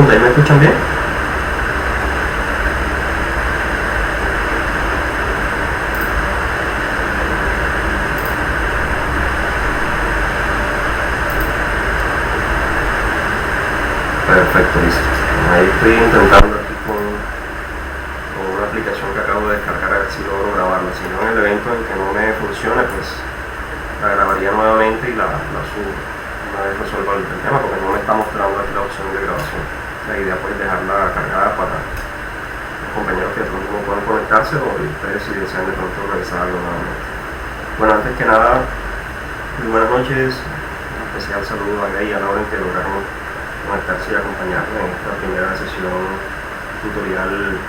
pregunta, ¿y me escuchan bien? Perfecto, listo. Ahí estoy intentando aquí con una aplicación que acabo de descargar a ver si logro grabarla. Si no, en el evento en que no me funcione, pues la grabaría nuevamente y la subo una vez resuelva el tema, porque no me está mostrando aquí la opción de grabación. La idea pues es dejarla cargada para los compañeros que de pronto no puedan conectarse o ustedes si desean de pronto revisar algo nuevamente. Bueno, antes que nada, muy buenas noches. Un especial saludo a Gay y a Lauren que lograron conectarse y acompañarme en esta primera sesión tutorial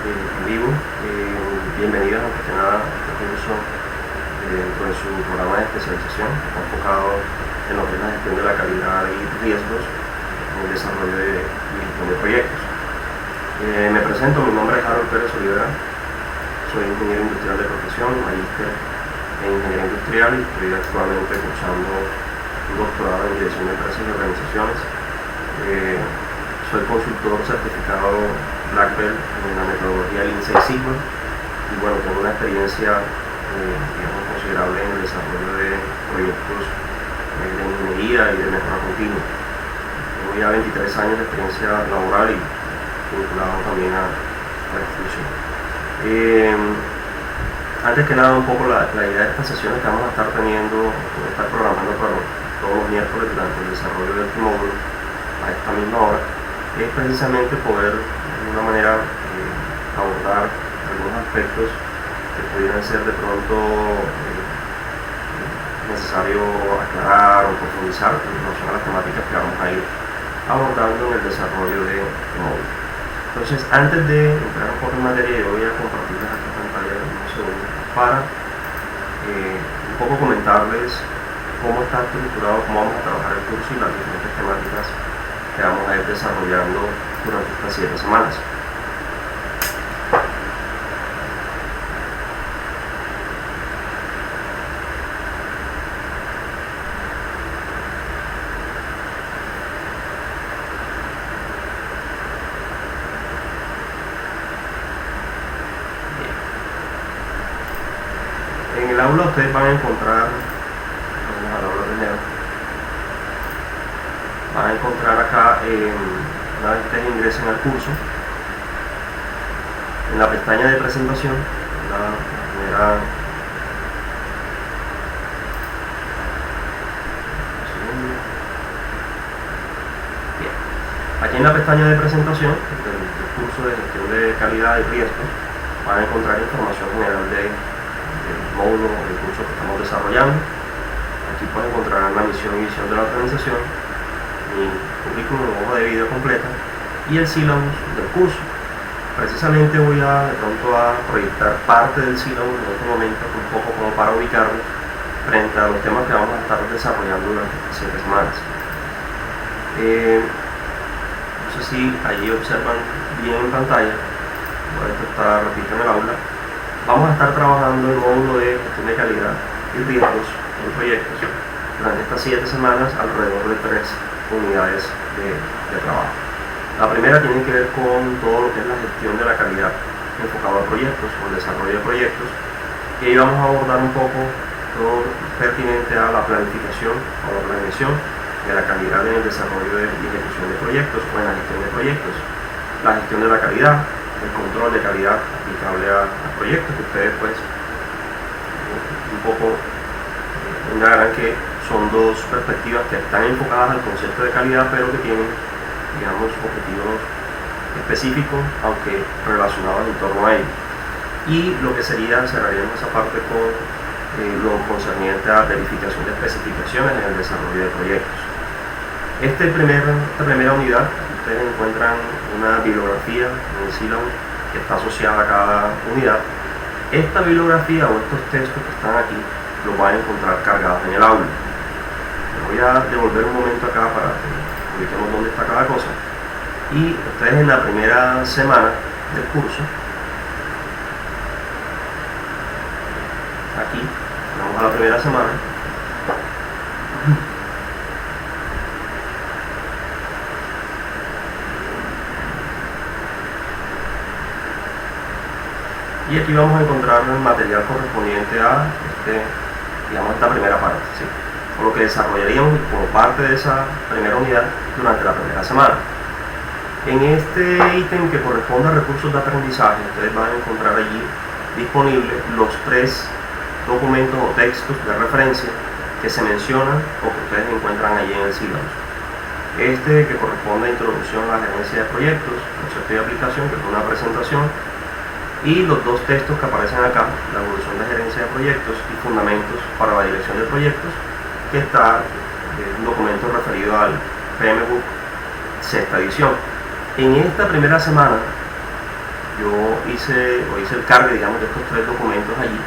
en vivo. Bienvenidos antes que nada a este curso dentro de su programa de especialización, que está enfocado en lo que es la gestión de la calidad y riesgos en el desarrollo y gestión de proyectos. Me presento, mi nombre es Harold Pérez Olivera, soy ingeniero industrial de profesión, magíster en ingeniería industrial y estoy actualmente cursando un doctorado en dirección de empresas y organizaciones. Soy consultor certificado Black Belt en la metodología Lean Six Sigma y bueno, tengo una experiencia digamos, considerable en el desarrollo de proyectos de ingeniería y de mejora continua. Tengo ya 23 años de experiencia laboral y vinculado también a la institución. Antes que nada, un poco la idea de estas sesiones que vamos a estar teniendo, vamos a estar programando para todos los miércoles durante el desarrollo de este módulo a esta misma hora, es precisamente poder de alguna manera abordar algunos aspectos que pudieran ser de pronto necesario aclarar o profundizar en relación a las temáticas que vamos a ir abordando en el desarrollo de este módulo. Entonces, antes de entrar un poco en materia, yo voy a compartirles esta pantalla en un segundo para un poco comentarles cómo está estructurado, cómo vamos a trabajar el curso y las diferentes temáticas que vamos a ir desarrollando durante estas 7 semanas. En el aula ustedes van a encontrar, vamos al aula primero, van a encontrar acá, una vez que ustedes ingresen al curso, en la pestaña de presentación, la primera, bien, aquí en la pestaña de presentación del curso de gestión de calidad y riesgos, van a encontrar información general del módulo o del curso que estamos desarrollando. Aquí pueden encontrar la misión y visión de la organización, mi currículum, hoja de vida completa y el sílabus del curso. Precisamente voy de pronto a proyectar parte del sílabus en este momento, un poco como para ubicarlo frente a los temas que vamos a estar desarrollando durante estas 7 semanas. No sé si allí observan bien en pantalla, esto está repito en el aula. Vamos a estar trabajando el módulo de gestión de calidad y riesgos en proyectos durante estas 7 semanas, alrededor de 3 unidades de trabajo. La primera tiene que ver con todo lo que es la gestión de la calidad enfocado a proyectos o el desarrollo de proyectos, y ahí vamos a abordar un poco todo pertinente a la planificación o la planeación de la calidad en el desarrollo y ejecución de proyectos o en la gestión de proyectos, la gestión de la calidad, el control de calidad aplicable a proyectos, que ustedes pues un poco verán que son dos perspectivas que están enfocadas al concepto de calidad, pero que tienen, digamos, objetivos específicos, aunque relacionados en torno a ello. Y lo que cerraríamos esa parte con lo concerniente a verificación de especificaciones en el desarrollo de proyectos. Esta primera unidad, ustedes encuentran una bibliografía en el sílabus que está asociada a cada unidad. Esta bibliografía o estos textos que están aquí los van a encontrar cargados en el aula. Les voy a devolver un momento acá para que ubiquemos dónde está cada cosa. Y ustedes en la primera semana del curso, aquí, vamos a la primera semana, Y aquí vamos a encontrar el material correspondiente a esta primera parte, ¿sí? O lo que desarrollaríamos como parte de esa primera unidad durante la primera semana. En este ítem que corresponde a recursos de aprendizaje, ustedes van a encontrar allí disponibles los 3 documentos o textos de referencia que se mencionan o que ustedes encuentran allí en el sílabus. Este que corresponde a introducción a la gerencia de proyectos, concepto de aplicación, que es una presentación, y los 2 textos que aparecen acá, la evolución de gerencia de proyectos y fundamentos para la dirección de proyectos, que está un documento referido al PMBOK sexta edición. En esta primera semana yo hice el cargue, digamos, de estos 3 documentos allí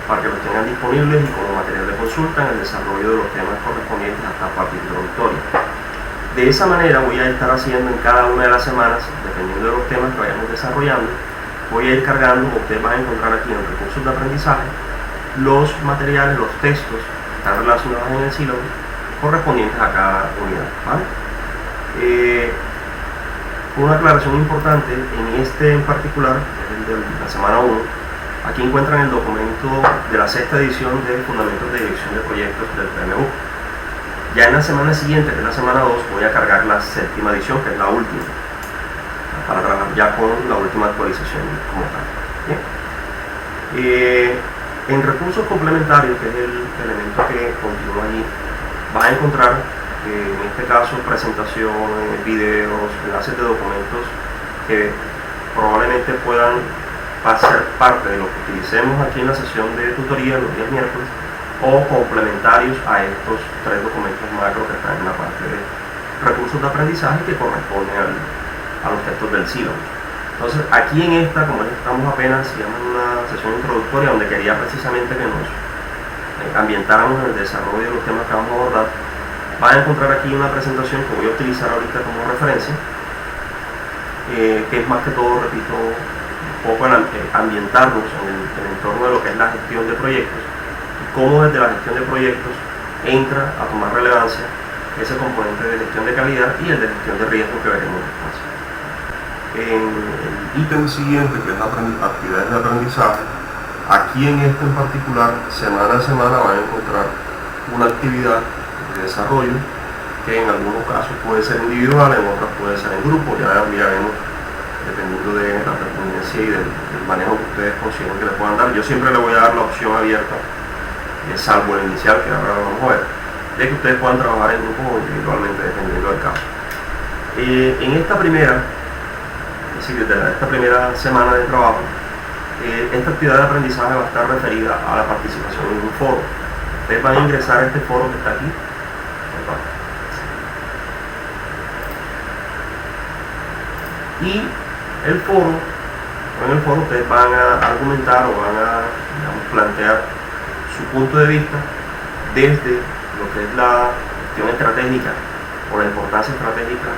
para que los tengan disponibles y como material de consulta en el desarrollo de los temas correspondientes a esta parte introductoria. De esa manera voy a estar haciendo en cada una de las semanas, dependiendo de los temas que vayamos desarrollando, voy a ir cargando, ustedes van a encontrar aquí en recursos de aprendizaje, los materiales, los textos que están relacionados en el sílabus correspondientes a cada unidad, ¿vale? Una aclaración importante, en este en particular, el de la semana 1, aquí encuentran el documento de la sexta edición de Fundamentos de Dirección de Proyectos del PMBOK. Ya en la semana siguiente, que es la semana 2, voy a cargar la séptima edición, que es la última, para trabajar ya con la última actualización como tal. ¿Bien? En recursos complementarios, que es el elemento que continúa allí, vas a encontrar en este caso presentaciones, videos, enlaces de documentos que probablemente puedan ser parte de lo que utilicemos aquí en la sesión de tutoría los días miércoles o complementarios a estos 3 documentos macro que están en la parte de recursos de aprendizaje que corresponden a los textos del sílabus. Entonces aquí en esta, como estamos apenas en una sesión introductoria donde quería precisamente que nos ambientáramos en el desarrollo de los temas que vamos a abordar, van a encontrar aquí una presentación que voy a utilizar ahorita como referencia, que es más que todo, repito, un poco ambientarnos en el entorno de lo que es la gestión de proyectos y cómo desde la gestión de proyectos entra a tomar relevancia ese componente de gestión de calidad y el de gestión de riesgo que veremos después. En el ítem siguiente, que es actividades de aprendizaje, aquí en este en particular, semana a semana van a encontrar una actividad de desarrollo que en algunos casos puede ser individual, en otros puede ser en grupo, ya miraremos dependiendo de la pertinencia y del manejo que ustedes consideren que le puedan dar. Yo siempre le voy a dar la opción abierta, salvo el inicial, que ahora vamos a ver, de que ustedes puedan trabajar en grupo o individualmente dependiendo del caso. En esta primera, es decir, desde esta primera semana de trabajo, esta actividad de aprendizaje va a estar referida a la participación en un foro. Ustedes van a ingresar a este foro que está aquí. Y el foro, en el foro ustedes van a argumentar o van a, digamos, plantear su punto de vista desde lo que es la gestión estratégica o la importancia estratégica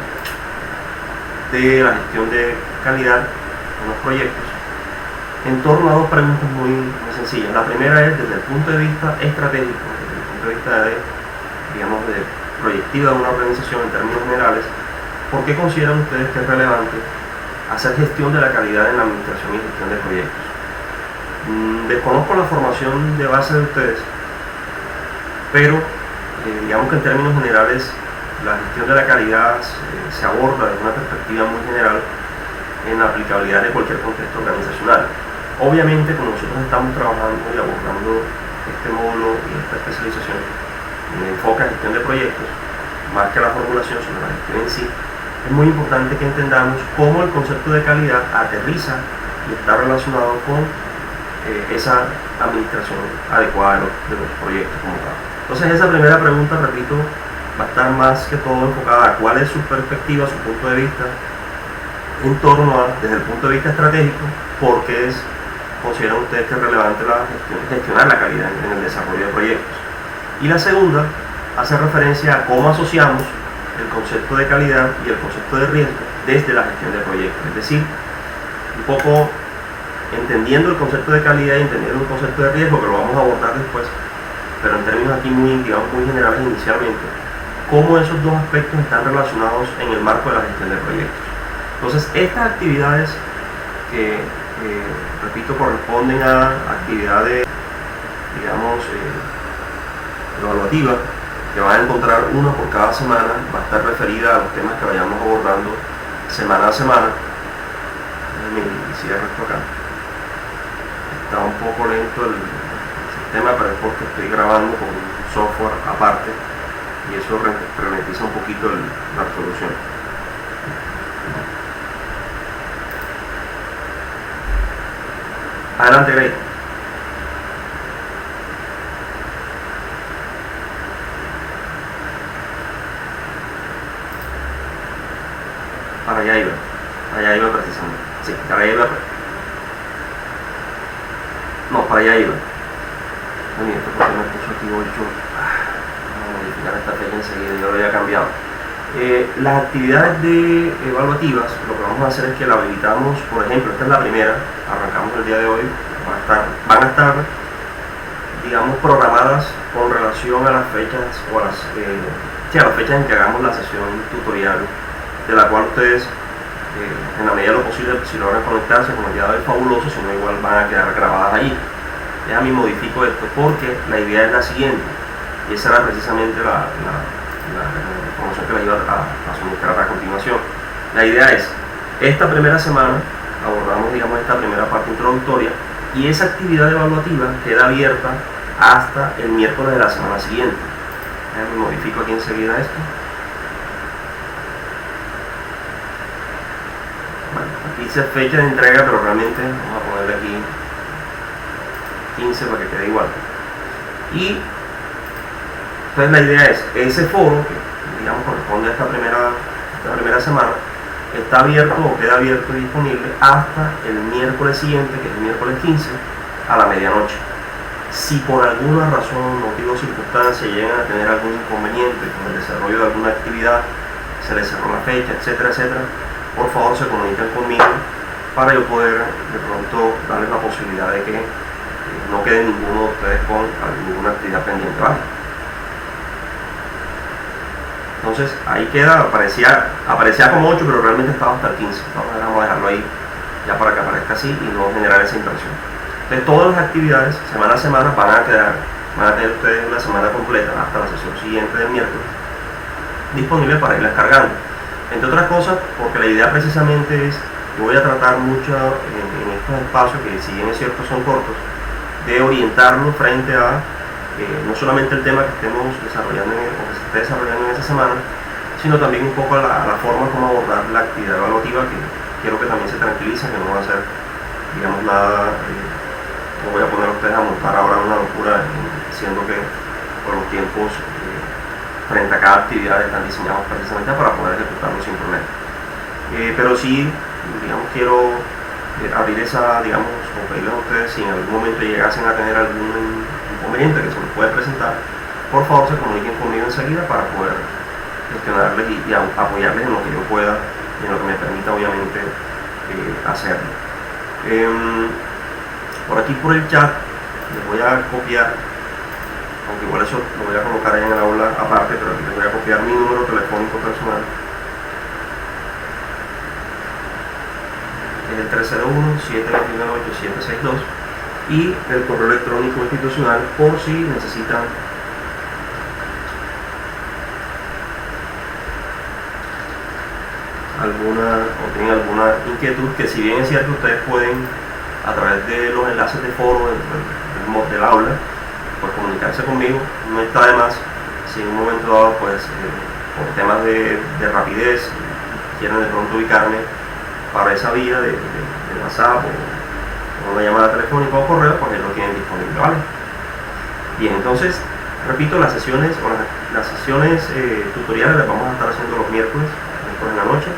de la gestión de calidad en los proyectos, en torno a 2 preguntas muy sencillas. La primera es desde el punto de vista estratégico, desde el punto de vista de proyectiva de una organización en términos generales, ¿por qué consideran ustedes que es relevante hacer gestión de la calidad en la administración y gestión de proyectos? Desconozco la formación de base de ustedes, pero digamos que en términos generales la gestión de la calidad se aborda desde una perspectiva muy general en la aplicabilidad de cualquier contexto organizacional. Obviamente, como nosotros estamos trabajando y abordando este módulo y esta especialización en enfoque a gestión de proyectos, más que la formulación, sino la gestión en sí, es muy importante que entendamos cómo el concepto de calidad aterriza y está relacionado con esa administración adecuada de los proyectos como tal. Entonces esa primera pregunta, repito, va a estar más que todo enfocada a cuál es su perspectiva, su punto de vista, en torno a, desde el punto de vista estratégico, por qué consideran ustedes que es relevante gestionar la calidad en el desarrollo de proyectos. Y la segunda hace referencia a cómo asociamos el concepto de calidad y el concepto de riesgo desde la gestión de proyectos. Es decir, un poco entendiendo el concepto de calidad y entendiendo el concepto de riesgo, que lo vamos a abordar después, pero en términos aquí muy generales inicialmente, cómo esos 2 aspectos están relacionados en el marco de la gestión de proyectos. Entonces, estas actividades que repito, corresponden a actividades, digamos, evaluativas, que van a encontrar una por cada semana, va a estar referida a los temas que vayamos abordando semana a semana. Cierro esto acá. Está un poco lento el sistema, pero es porque estoy grabando con un software aparte y eso ralentiza un poquito la resolución. Adelante, Grey. Para allá iba precisamente. Sí, para allá iba. No, para allá iba. Ay, esto porque me puso aquí 8. Vamos a modificar esta fecha enseguida, yo lo había cambiado. Las actividades evaluativas, lo que vamos a hacer es que la habilitamos, por ejemplo, esta es la primera, arrancamos el día de hoy, van a estar digamos, programadas con relación a las fechas o a las fechas en que hagamos la sesión tutorial, de la cual ustedes, en la medida de lo posible, si logran conectarse con el día de hoy, fabuloso, si no, igual van a quedar grabadas allí. Déjame modifico esto porque la idea es la siguiente, y esa era precisamente la información que les iba a suministrar a continuación. La idea es, esta primera semana abordamos, digamos, esta primera parte introductoria, y esa actividad evaluativa queda abierta hasta el miércoles de la semana siguiente. Me modifico aquí enseguida esto. Bueno, aquí dice fecha de entrega, pero realmente vamos a ponerle aquí 15 para que quede igual. Y entonces la idea es, ese foro, que digamos corresponde a esta primera semana, está abierto o queda abierto y disponible hasta el miércoles siguiente, que es el miércoles 15, a la medianoche. Si por alguna razón, motivo o circunstancia llegan a tener algún inconveniente con el desarrollo de alguna actividad, se les cerró la fecha, etcétera, etcétera, por favor se comunican conmigo para yo poder de pronto darles la posibilidad de que no quede ninguno de ustedes con ninguna actividad pendiente, ¿vale? Entonces ahí queda, aparecía como 8, pero realmente estaba hasta el 15. Entonces vamos a dejarlo ahí ya para que aparezca así y no generar esa impresión. Entonces todas las actividades, semana a semana, van a tener ustedes una semana completa hasta la sesión siguiente del miércoles disponible para irlas cargando. Entre otras cosas, porque la idea precisamente es, yo voy a tratar mucho en estos espacios, que si bien es cierto son cortos, de orientarnos frente a no solamente el tema que estemos desarrollando o que se esté desarrollando en esa semana, sino también un poco la forma como abordar la actividad evaluativa, que quiero que también se tranquilicen, que no va a ser, digamos, nada, no voy a poner a ustedes a montar ahora una locura, siendo que por los tiempos frente a cada actividad están diseñados precisamente para poder ejecutarlo sin problema. Pero sí, digamos, quiero abrir esa, digamos, o pedirles a ustedes, si en algún momento llegasen a tener algún inconveniente que se les puede presentar, por favor se comuniquen conmigo enseguida para poder gestionarles y apoyarles en lo que yo pueda y en lo que me permita, obviamente, hacerlo. Por aquí, por el chat, les voy a copiar, aunque igual eso lo voy a colocar ahí en el aula aparte, pero aquí les voy a copiar mi número telefónico personal, que es el 301-729-8762, y el correo electrónico institucional, por si necesitan tienen alguna inquietud, que si bien es cierto ustedes pueden a través de los enlaces de foro del aula pues comunicarse conmigo, no está de más si en un momento dado pues por temas de rapidez quieren de pronto ubicarme para esa vía de WhatsApp o una llamada telefónica o correo, pues lo tienen disponible, ¿vale? Bien, entonces repito, las sesiones tutoriales las vamos a estar haciendo los miércoles en la noche.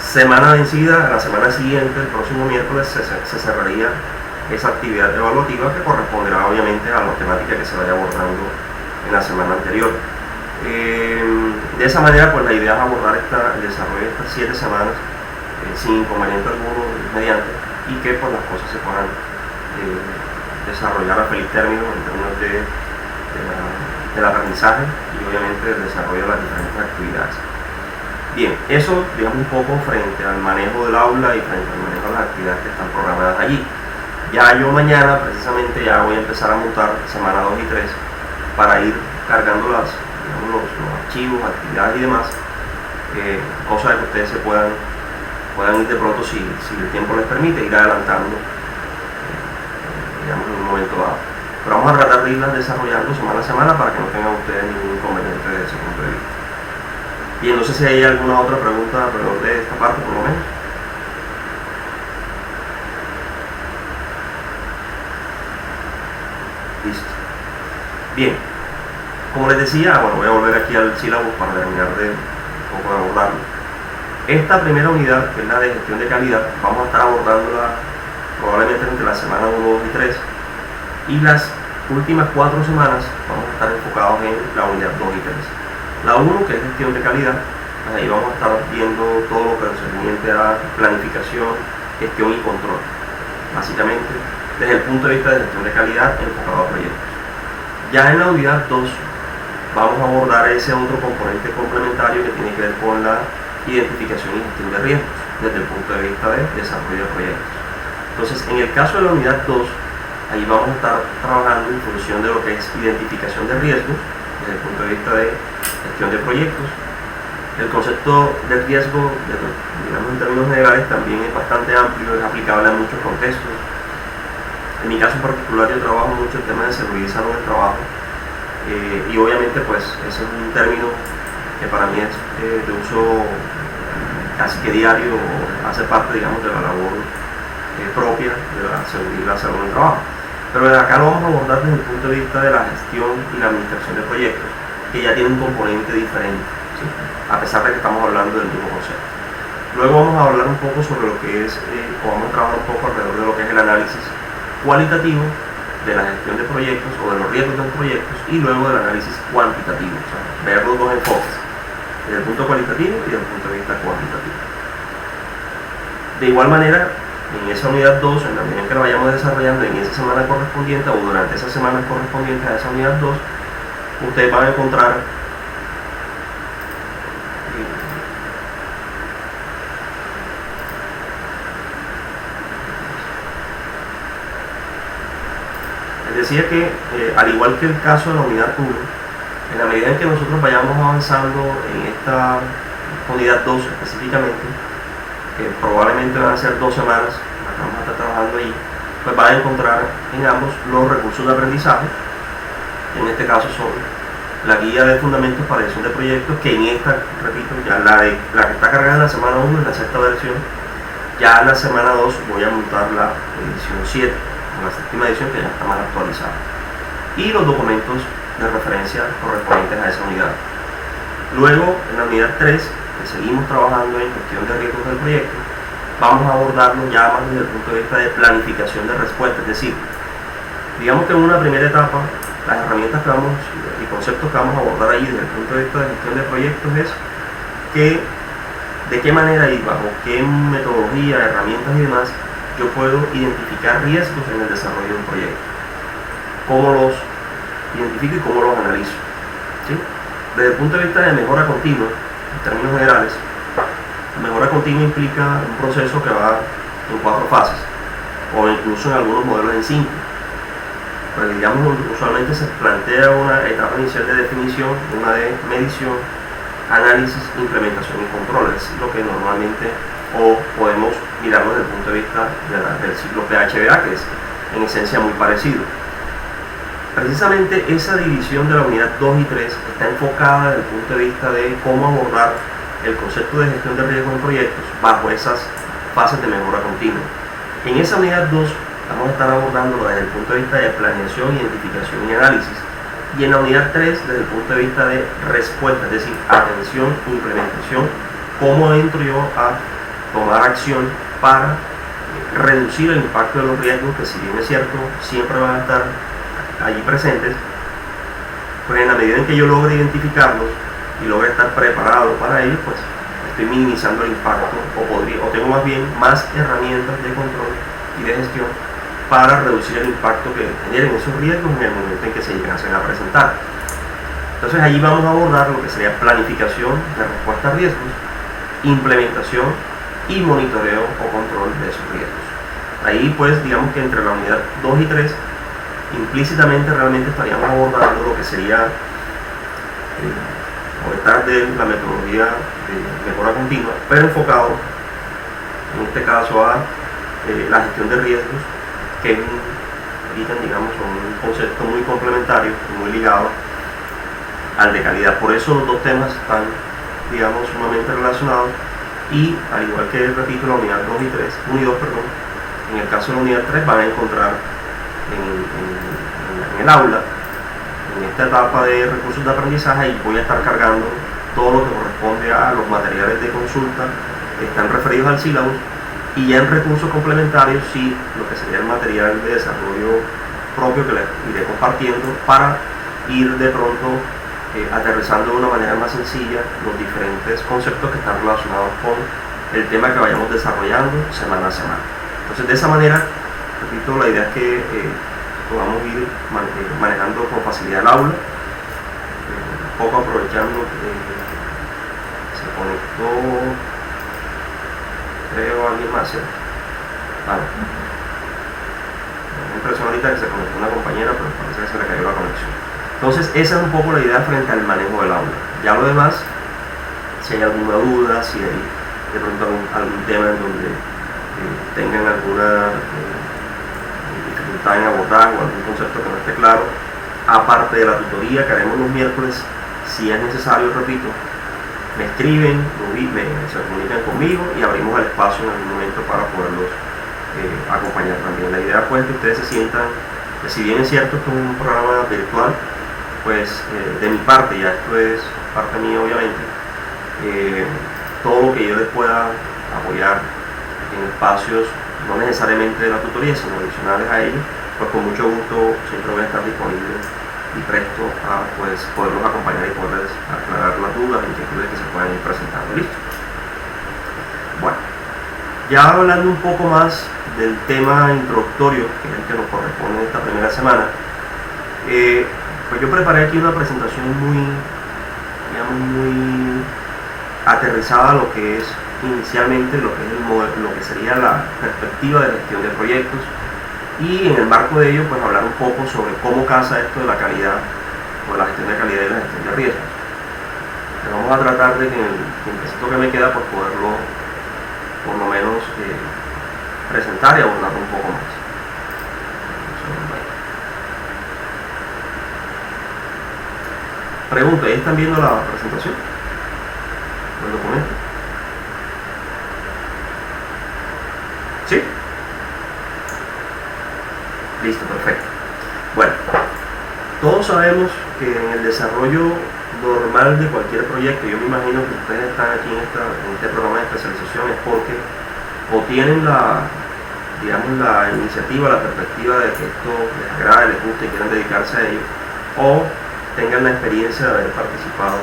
Semana vencida, la semana siguiente, el próximo miércoles, se cerraría esa actividad evaluativa, que corresponderá obviamente a la temática que se vaya abordando en la semana anterior. De esa manera, pues la idea es abordar el desarrollo de estas 7 semanas sin inconveniente alguno mediante, y que pues las cosas se puedan desarrollar a feliz término en términos del aprendizaje y obviamente del desarrollo de las diferentes actividades. Bien, eso digamos un poco frente al manejo del aula y frente al manejo de las actividades que están programadas allí. Ya yo mañana precisamente ya voy a empezar a montar semana 2 y 3 para ir cargando digamos, los archivos, actividades y demás, cosa de que ustedes se puedan ir de pronto, si el tiempo les permite, ir adelantando, digamos, en un momento dado. Pero vamos a tratar de irlas desarrollando semana a semana para que no tengan ustedes ningún inconveniente desde ese punto de vista. Bien, no sé si hay alguna otra pregunta alrededor de esta parte, por lo menos. Listo. Bien, como les decía, bueno, voy a volver aquí al sílabo para terminar de un poco de abordarlo. Esta primera unidad, que es la de gestión de calidad, vamos a estar abordándola probablemente entre la semana 1, 2 y 3, y las últimas 4 semanas vamos a estar enfocados en la unidad 2 y 3. La 1, que es gestión de calidad, pues ahí vamos a estar viendo todo lo concerniente a planificación, gestión y control, básicamente desde el punto de vista de gestión de calidad enfocado a proyectos. Ya en la unidad 2 vamos a abordar ese otro componente complementario que tiene que ver con la identificación y gestión de riesgos desde el punto de vista de desarrollo de proyectos. Entonces, en el caso de la unidad 2, ahí vamos a estar trabajando en función de lo que es identificación de riesgos desde el punto de vista de gestión de proyectos. El concepto de riesgo, digamos en términos generales, también es bastante amplio, es aplicable a muchos contextos. En mi caso en particular, yo trabajo mucho el tema de seguridad y salud en el trabajo, y obviamente pues ese es un término que para mí es de uso casi que diario, hace parte, digamos, de la labor propia de la seguridad y la salud en el trabajo. Pero acá lo vamos a abordar desde el punto de vista de la gestión y la administración de proyectos, que ya tiene un componente diferente, ¿sí? A pesar de que estamos hablando del mismo concepto. Luego vamos a hablar un poco sobre lo que es, o vamos a trabajar un poco alrededor de lo que es el análisis cualitativo de la gestión de proyectos o de los riesgos de los proyectos, y luego del análisis cuantitativo, o sea, ver los dos enfoques, desde el punto cualitativo y desde el punto de vista cuantitativo. De igual manera, en esa unidad 2, en la medida en que la vayamos desarrollando en esa semana correspondiente o durante esas semanas correspondientes a esa unidad 2, ustedes van a encontrar decía que, al igual que el caso de la unidad 1, en la medida en que nosotros vayamos avanzando en esta unidad 2 específicamente, que probablemente van a ser 2 semanas, vamos a estar trabajando ahí, pues van a encontrar en ambos los recursos de aprendizaje. En este caso son la guía de fundamentos para edición de proyectos, que en esta, repito, ya la que está cargada en la semana 1 es la 6ª versión. Ya en la semana 2 voy a montar la edición 7, la 7ª edición, que ya está más actualizada, y los documentos de referencia correspondientes a esa unidad. Luego, en la unidad 3, que seguimos trabajando en gestión de riesgos del proyecto, vamos a abordarlo ya más desde el punto de vista de planificación de respuesta. Es decir, digamos que en una primera etapa, las herramientas y conceptos que vamos a abordar ahí desde el punto de vista de gestión de proyectos es de qué manera y bajo qué metodología, herramientas y demás yo puedo identificar riesgos en el desarrollo de un proyecto, cómo los identifico y cómo los analizo, ¿sí? Desde el punto de vista de mejora continua, en términos generales, la mejora continua implica un proceso que va en 4 fases, o incluso en algunos modelos en 5. Pero digamos, usualmente se plantea una etapa inicial de definición, una de medición, análisis, implementación y control. Es lo que normalmente podemos mirarlo desde el punto de vista del ciclo PHBA, que es en esencia muy parecido. Precisamente esa división de la unidad 2 y 3 está enfocada desde el punto de vista de cómo abordar el concepto de gestión de riesgos en proyectos bajo esas fases de mejora continua. En esa unidad 2 vamos a estar abordándolo desde el punto de vista de planeación, identificación y análisis, y en la unidad 3 desde el punto de vista de respuesta, es decir, atención, implementación, cómo entro yo a tomar acción para reducir el impacto de los riesgos, que si bien es cierto, siempre van a estar allí presentes, pues en la medida en que yo logre identificarlos y logre estar preparado para ellos, pues estoy minimizando el impacto, o tengo más bien más herramientas de control y de gestión para reducir el impacto que generen esos riesgos en el momento en que se llegasen a presentar. Entonces allí vamos a abordar lo que sería planificación de respuesta a riesgos, implementación y monitoreo o control de esos riesgos. Ahí pues digamos que entre la unidad 2 y 3 implícitamente realmente estaríamos abordando lo que sería o detrás de la metodología de mejora continua, pero enfocado en este caso a la gestión de riesgos, que es digamos, un concepto muy complementario, muy ligado al de calidad. Por eso los dos temas están, digamos, sumamente relacionados, y al igual que, repito, la unidad 2 y 3, 1 y 2, perdón, en el caso de la unidad 3 van a encontrar en el aula, en esta etapa de recursos de aprendizaje, y voy a estar cargando todo lo que corresponde a los materiales de consulta que están referidos al sílabus, y ya en recursos complementarios sí lo que sería el material de desarrollo propio que les iré compartiendo para ir de pronto aterrizando de una manera más sencilla los diferentes conceptos que están relacionados con el tema que vayamos desarrollando semana a semana. Entonces de esa manera, repito, la idea es que podamos ir manejando con facilidad el aula, un poco aprovechando que se conectó, creo, alguien más, ¿cierto? Vale. Me impresión ahorita que se conectó una compañera, pero parece que se le cayó la conexión. Entonces esa es un poco la idea frente al manejo del aula. Ya lo demás, si hay alguna duda, si hay de pronto algún tema en donde tengan alguna dificultad en abordar o algún concepto que no esté claro, aparte de la tutoría que haremos los miércoles, si es necesario, repito, me escriben, se comunican conmigo y abrimos el espacio en algún momento para poderlos acompañar también. La idea pues es que ustedes se sientan, que si bien es cierto que es un programa virtual, pues de mi parte, ya esto es parte mía obviamente, todo lo que yo les pueda apoyar en espacios no necesariamente de la tutoría, sino adicionales a ellos, pues con mucho gusto siempre voy a estar disponible y presto a pues, poderlos acompañar y poderles aclarar las dudas e inquietudes que se puedan ir presentando. ¿Listo? Bueno, ya hablando un poco más del tema introductorio, que es el que nos corresponde en esta primera semana, pues yo preparé aquí una presentación muy, digamos, muy aterrizada a lo que es inicialmente lo que es el modelo, lo que sería la perspectiva de gestión de proyectos, y en el marco de ello pues hablar un poco sobre cómo casa esto de la calidad o de la gestión de calidad y la gestión de riesgos. Pero vamos a tratar de que en el tiempecito que me queda pues poderlo por lo menos presentar y abordarlo un poco más. Pregunta, ¿ahí están viendo la presentación? ¿El documento? ¿Sí? Listo, perfecto. Bueno, todos sabemos que en el desarrollo normal de cualquier proyecto, yo me imagino que ustedes están aquí en este programa de especialización es porque o tienen digamos, la iniciativa, la perspectiva de que esto les agrade, les guste y quieran dedicarse a ello, o tengan la experiencia de haber participado,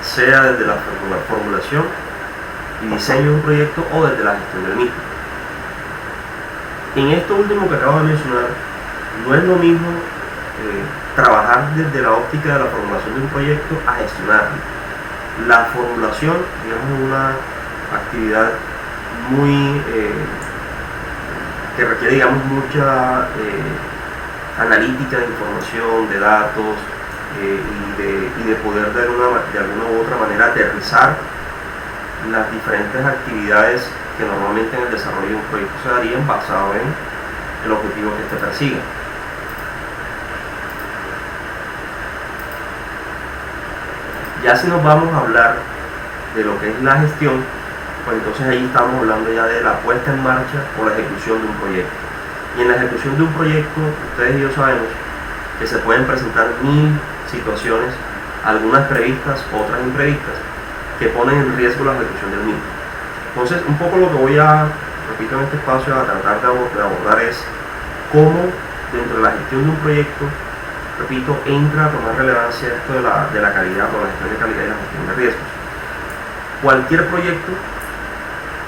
sea desde la formulación y diseño de un proyecto o desde la gestión del mismo. En esto último que acabo de mencionar, no es lo mismo trabajar desde la óptica de la formulación de un proyecto a gestionarlo. La formulación, digamos, es una actividad muy que requiere, digamos, mucha analítica de información, de datos, y de poder de alguna u otra manera aterrizar las diferentes actividades que normalmente en el desarrollo de un proyecto se darían basado en el objetivo que éste persiga. Ya si nos vamos a hablar de lo que es la gestión, pues entonces ahí estamos hablando ya de la puesta en marcha o la ejecución de un proyecto. Y en la ejecución de un proyecto, ustedes y yo sabemos que se pueden presentar 1000 situaciones, algunas previstas, otras imprevistas, que ponen en riesgo la ejecución del mismo. Entonces, un poco lo que voy a, repito, en este espacio a tratar de abordar es cómo dentro de la gestión de un proyecto, repito, entra a tomar relevancia esto de la calidad o la gestión de calidad y la gestión de riesgos. Cualquier proyecto,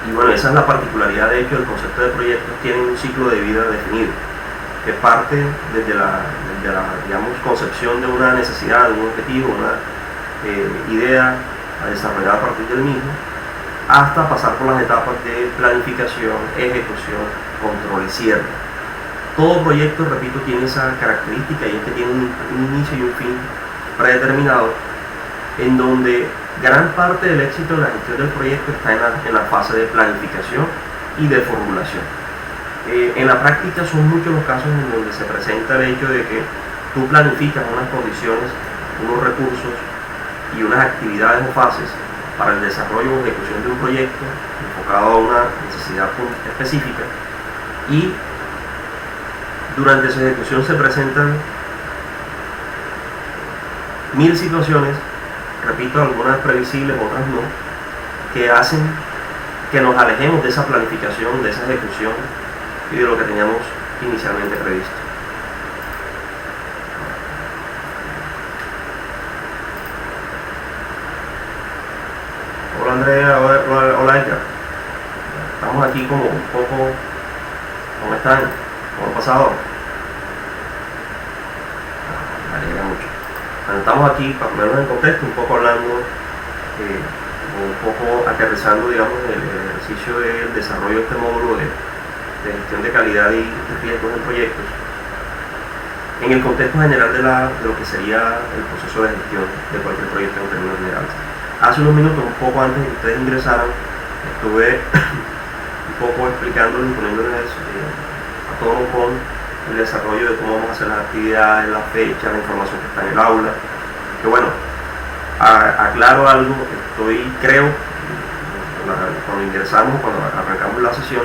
y bueno, esa es la particularidad de hecho del concepto de proyectos, tiene un ciclo de vida definido, que parte desde la digamos, concepción de una necesidad, de un objetivo, una idea a desarrollar a partir del mismo, hasta pasar por las etapas de planificación, ejecución, control y cierre. Todo proyecto, repito, tiene esa característica, y es que tiene un inicio y un fin predeterminado, en donde gran parte del éxito en la gestión del proyecto está en la fase de planificación y de formulación. En la práctica son muchos los casos en donde se presenta el hecho de que tú planificas unas condiciones, unos recursos y unas actividades o fases para el desarrollo o ejecución de un proyecto enfocado a una necesidad específica, y durante su ejecución se presentan 1000 situaciones, repito, algunas previsibles, otras no, que hacen que nos alejemos de esa planificación, de esa ejecución y de lo que teníamos inicialmente previsto. Hola Andrea, hola Edgar. Estamos aquí como un poco, ¿cómo están? ¿Cómo han pasado? Me alegra mucho. Bueno, estamos aquí para ponernos en contexto, un poco hablando, un poco aterrizando, digamos, el ejercicio del desarrollo de este módulo de gestión de calidad y de riesgos en proyectos, en el contexto general de lo que sería el proceso de gestión de cualquier proyecto en términos generales. Hace unos minutos, un poco antes de que ustedes ingresaran, estuve un poco explicándoles y poniéndoles a tono con el desarrollo de cómo vamos a hacer las actividades, las fechas, la información que está en el aula. Que bueno, aclaro algo, creo, cuando ingresamos, cuando arrancamos la sesión,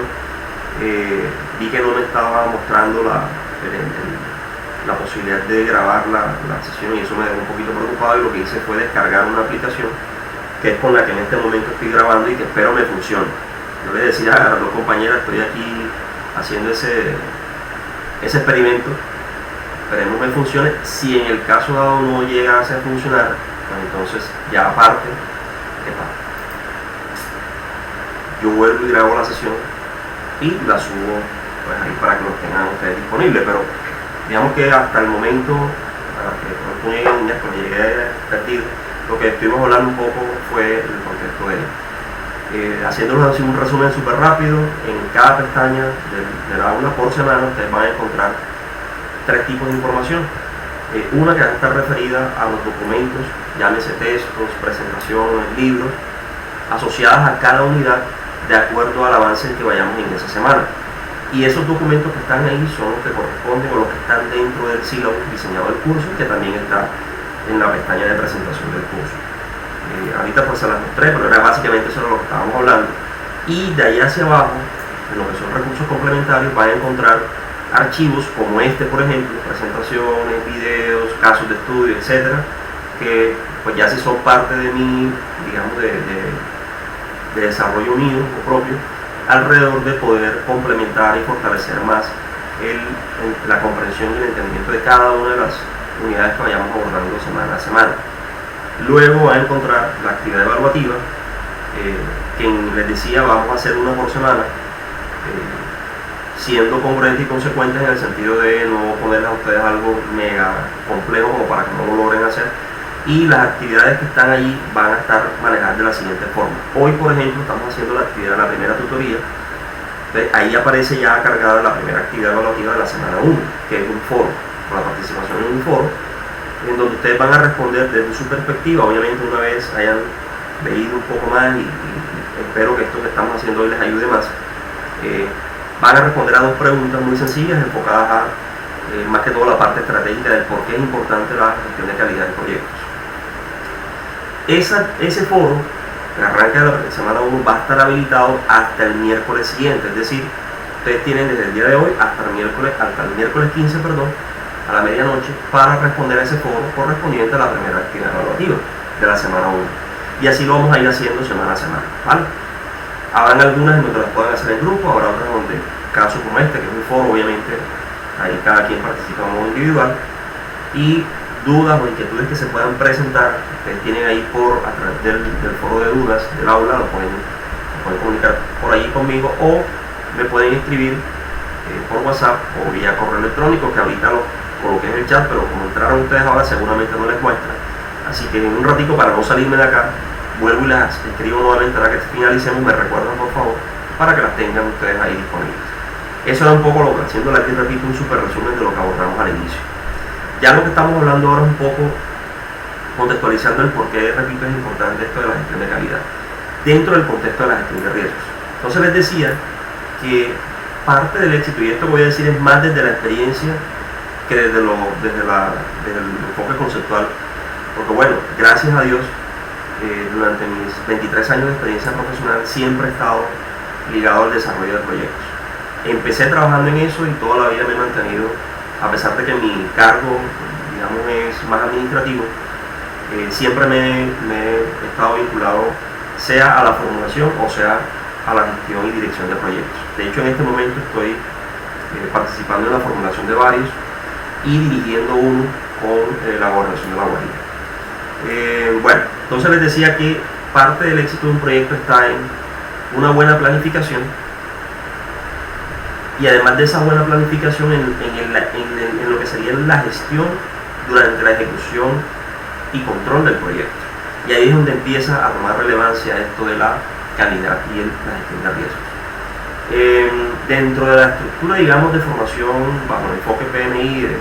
vi que no me estaba mostrando la posibilidad de grabar la sesión, y eso me dejó un poquito preocupado, y lo que hice fue descargar una aplicación que es con la que en este momento estoy grabando y que espero me funcione. Yo les decía a las dos compañeras, estoy aquí haciendo ese experimento, esperemos me funcione. Si en el caso dado no llega a funcionar, pues entonces ya aparte, yo vuelvo y grabo la sesión y la subo pues ahí para que lo tengan ustedes disponible. Pero digamos que hasta el momento, para que no lleguen niñas, cuando llegué perdido, lo que estuvimos hablando un poco fue el contexto de haciéndolos así un resumen súper rápido. En cada pestaña del aula por semana ustedes van a encontrar 3 tipos de información. Una que va a estar referida a los documentos, llámese textos, presentaciones, libros, asociadas a cada unidad de acuerdo al avance en que vayamos en esa semana. Y esos documentos que están ahí son los que corresponden o los que están dentro del sílabo diseñado del curso, que también está en la pestaña de presentación del curso. Ahorita pues se las mostré, pero era básicamente eso de lo que estábamos hablando. Y de ahí hacia abajo, en lo que son recursos complementarios, van a encontrar archivos como este, por ejemplo, presentaciones, videos, casos de estudio, etcétera, que pues ya sí son parte de mi, digamos, de desarrollo mío o propio, alrededor de poder complementar y fortalecer más la comprensión y el entendimiento de cada una de las unidades que vayamos abordando semana a semana. Luego van a encontrar la actividad evaluativa, que les decía, vamos a hacer una por semana, siendo congruentes y consecuentes en el sentido de no ponerles a ustedes algo mega complejo como para que no lo logren hacer. Y las actividades que están allí van a estar manejadas de la siguiente forma. Hoy, por ejemplo, estamos haciendo la actividad de la primera tutoría. Entonces, ahí aparece ya cargada la primera actividad evaluativa de la semana 1, que es un foro, con la participación en un foro, en donde ustedes van a responder desde su perspectiva. Obviamente, una vez hayan leído un poco más, y espero que esto que estamos haciendo hoy les ayude más, van a responder a 2 preguntas muy sencillas, enfocadas a más que todo la parte estratégica del por qué es importante la gestión de calidad en proyectos. Ese foro, que arranca de la semana 1, va a estar habilitado hasta el miércoles siguiente, es decir, ustedes tienen desde el día de hoy hasta el miércoles 15, a la medianoche, para responder a ese foro correspondiente a la primera actividad evaluativa de la semana 1. Y así lo vamos a ir haciendo semana a semana, ¿vale? Habrán algunas en donde las puedan hacer en grupo, habrá otras donde, casos como este, que es un foro, obviamente, ahí cada quien participa en modo individual, y dudas o inquietudes que se puedan presentar, ustedes tienen ahí a través del foro de dudas del aula, lo pueden comunicar por ahí conmigo, o me pueden escribir por WhatsApp o vía correo electrónico, que ahorita lo coloqué en el chat, pero como entraron ustedes ahora seguramente no les muestra. Así que en un ratico, para no salirme de acá, vuelvo y las escribo nuevamente ahora que finalicemos, me recuerdan por favor, para que las tengan ustedes ahí disponibles. Eso era un poco lo que, haciendo aquí repito un super resumen de lo que abordamos al inicio. Ya lo que estamos hablando ahora es un poco contextualizando el por qué, repito, es importante esto de la gestión de calidad dentro del contexto de la gestión de riesgos. Entonces les decía que parte del éxito, y esto voy a decir es más desde la experiencia que desde el enfoque conceptual, porque bueno, gracias a Dios, durante mis 23 años de experiencia profesional siempre he estado ligado al desarrollo de proyectos. Empecé trabajando en eso y toda la vida me he mantenido, a pesar de que mi cargo, digamos, es más administrativo, siempre me he estado vinculado sea a la formulación o sea a la gestión y dirección de proyectos. De hecho, en este momento estoy participando en la formulación de varios y dirigiendo uno con la gobernación de La Guajira. Bueno, entonces les decía que parte del éxito de un proyecto está en una buena planificación, y además de esa buena planificación en lo que sería la gestión durante la ejecución y control del proyecto. Y ahí es donde empieza a tomar relevancia esto de la calidad y la gestión de riesgos. Dentro de la estructura, digamos, de formación bajo el enfoque PMI de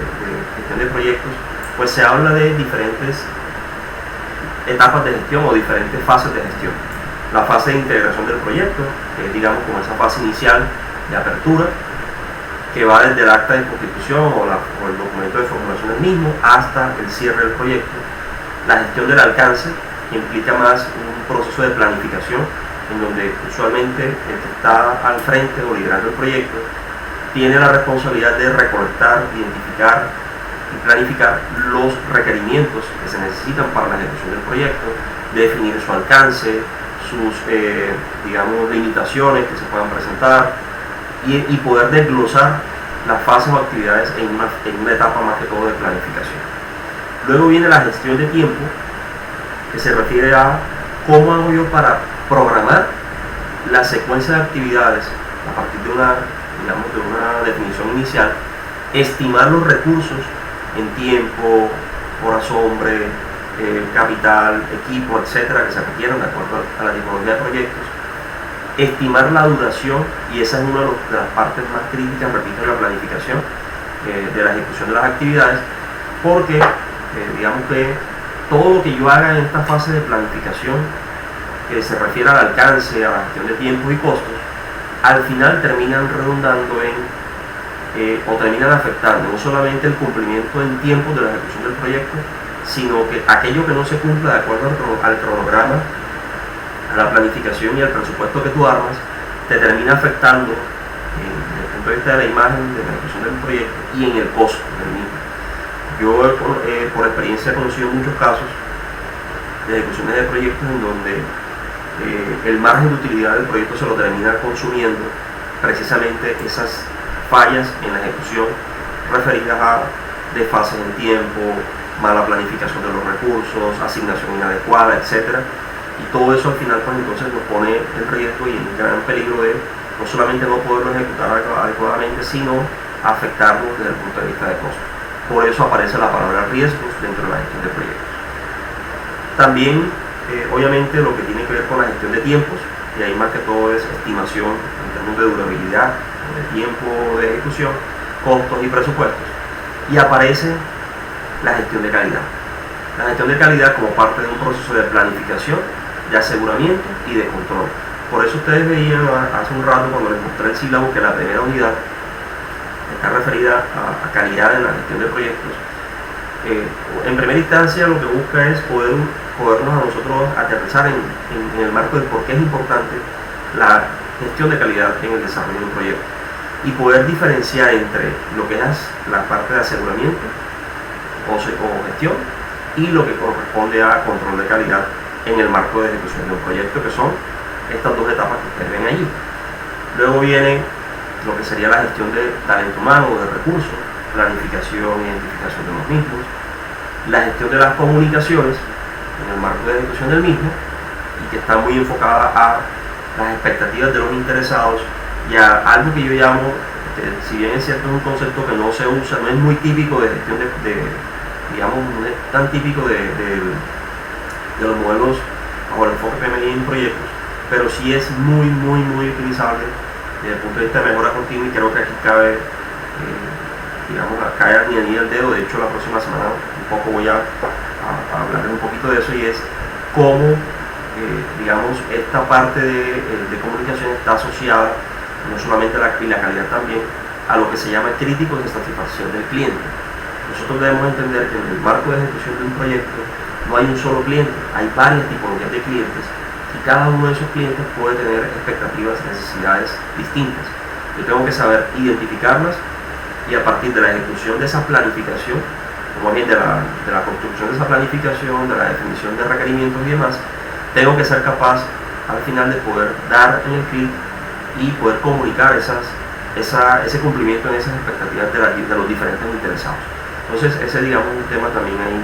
gestión de proyectos, pues se habla de diferentes etapas de gestión o diferentes fases de gestión. La fase de integración del proyecto, que es, digamos, como esa fase inicial de apertura, que va desde el acta de constitución o el documento de formulación del mismo hasta el cierre del proyecto. La gestión del alcance, que implica más un proceso de planificación, en donde usualmente el que está al frente o liderando el proyecto tiene la responsabilidad de recolectar, identificar y planificar los requerimientos que se necesitan para la ejecución del proyecto, de definir su alcance, sus digamos, limitaciones que se puedan presentar, y poder desglosar las fases o actividades en una etapa más que todo de planificación. Luego viene la gestión de tiempo, que se refiere a cómo hago yo para programar la secuencia de actividades a partir de una definición inicial, estimar los recursos en tiempo, horas hombre, capital, equipo, etcétera, que se requieran de acuerdo a la tipología de proyectos, estimar la duración, y esa es una de las partes más críticas, repito, de la planificación, de la ejecución de las actividades, porque digamos que todo lo que yo haga en esta fase de planificación, que se refiere al alcance, a la gestión de tiempos y costos, al final terminan redundando o terminan afectando no solamente el cumplimiento en tiempo de la ejecución del proyecto, sino que aquello que no se cumpla de acuerdo al cronograma, a la planificación y al presupuesto que tú armas, te termina afectando desde el punto de vista de la imagen de la ejecución del proyecto y en el costo del mismo. Yo por experiencia he conocido muchos casos de ejecuciones de proyectos en donde el margen de utilidad del proyecto se lo termina consumiendo precisamente esas fallas en la ejecución referidas a desfases en tiempo, mala planificación de los recursos, asignación inadecuada, etc. Y todo eso al final pues entonces nos pone en riesgo y en gran peligro de no solamente no poderlo ejecutar adecuadamente, sino afectarnos desde el punto de vista de costo. Por eso aparece la palabra riesgos dentro de la gestión de proyectos. También, obviamente, lo que tiene que ver con la gestión de tiempos, y ahí más que todo es estimación en términos de durabilidad, de tiempo de ejecución, costos y presupuestos. Y aparece la gestión de calidad. La gestión de calidad como parte de un proceso de planificación, de aseguramiento y de control. Por eso ustedes veían hace un rato cuando les mostré el sílabo que la primera unidad está referida a calidad en la gestión de proyectos. En primera instancia lo que busca es podernos a nosotros aterrizar en el marco de por qué es importante la gestión de calidad en el desarrollo de un proyecto y poder diferenciar entre lo que es la parte de aseguramiento o gestión y lo que corresponde a control de calidad en el marco de ejecución de un proyecto, que son estas dos etapas que ustedes ven allí. Luego viene lo que sería la gestión de talento humano, de recursos, planificación e identificación de los mismos, la gestión de las comunicaciones en el marco de ejecución del mismo, y que está muy enfocada a las expectativas de los interesados y a algo que yo llamo, si bien es cierto, es un concepto que no se usa, no es muy típico de gestión digamos, no es tan típico de los modelos bajo el enfoque PMI en proyectos, pero sí es muy utilizable desde el punto de vista de mejora continua, y creo que aquí cabe, digamos, cae ni el dedo. De hecho, la próxima semana un poco voy a hablar un poquito de eso, y es cómo, digamos, esta parte de comunicación está asociada, no solamente y la calidad también, a lo que se llama críticos de satisfacción del cliente. Nosotros debemos entender que en el marco de ejecución de un proyecto no hay un solo cliente, hay varias tipologías de clientes, y cada uno de esos clientes puede tener expectativas y necesidades distintas. Yo tengo que saber identificarlas, y a partir de la ejecución de esa planificación, o más bien de la construcción de esa planificación, de la definición de requerimientos y demás, tengo que ser capaz al final de poder dar en el clic y poder comunicar ese cumplimiento en esas expectativas de los diferentes interesados. Entonces ese, digamos, un tema también ahí,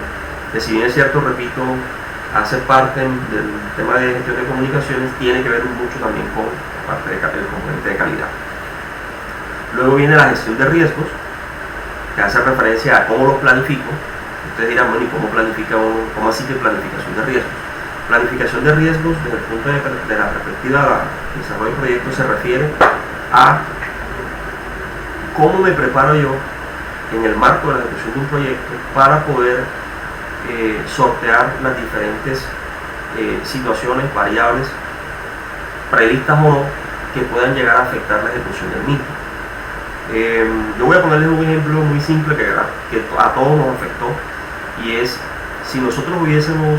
que si bien es cierto, repito, hace parte del tema de gestión de comunicaciones, tiene que ver mucho también con la parte del componente de calidad. Luego viene la gestión de riesgos, que hace referencia a cómo los planifico. Ustedes dirán, bueno, ¿y cómo planifica uno? ¿Cómo así que planificación de riesgos? Planificación de riesgos, desde el punto de la perspectiva del desarrollo de proyectos, se refiere a cómo me preparo yo en el marco de la ejecución de un proyecto para poder sortear las diferentes situaciones, variables, previstas o no, que puedan llegar a afectar la ejecución del mismo. Yo voy a ponerles un ejemplo muy simple que a todos nos afectó, y es, si nosotros hubiésemos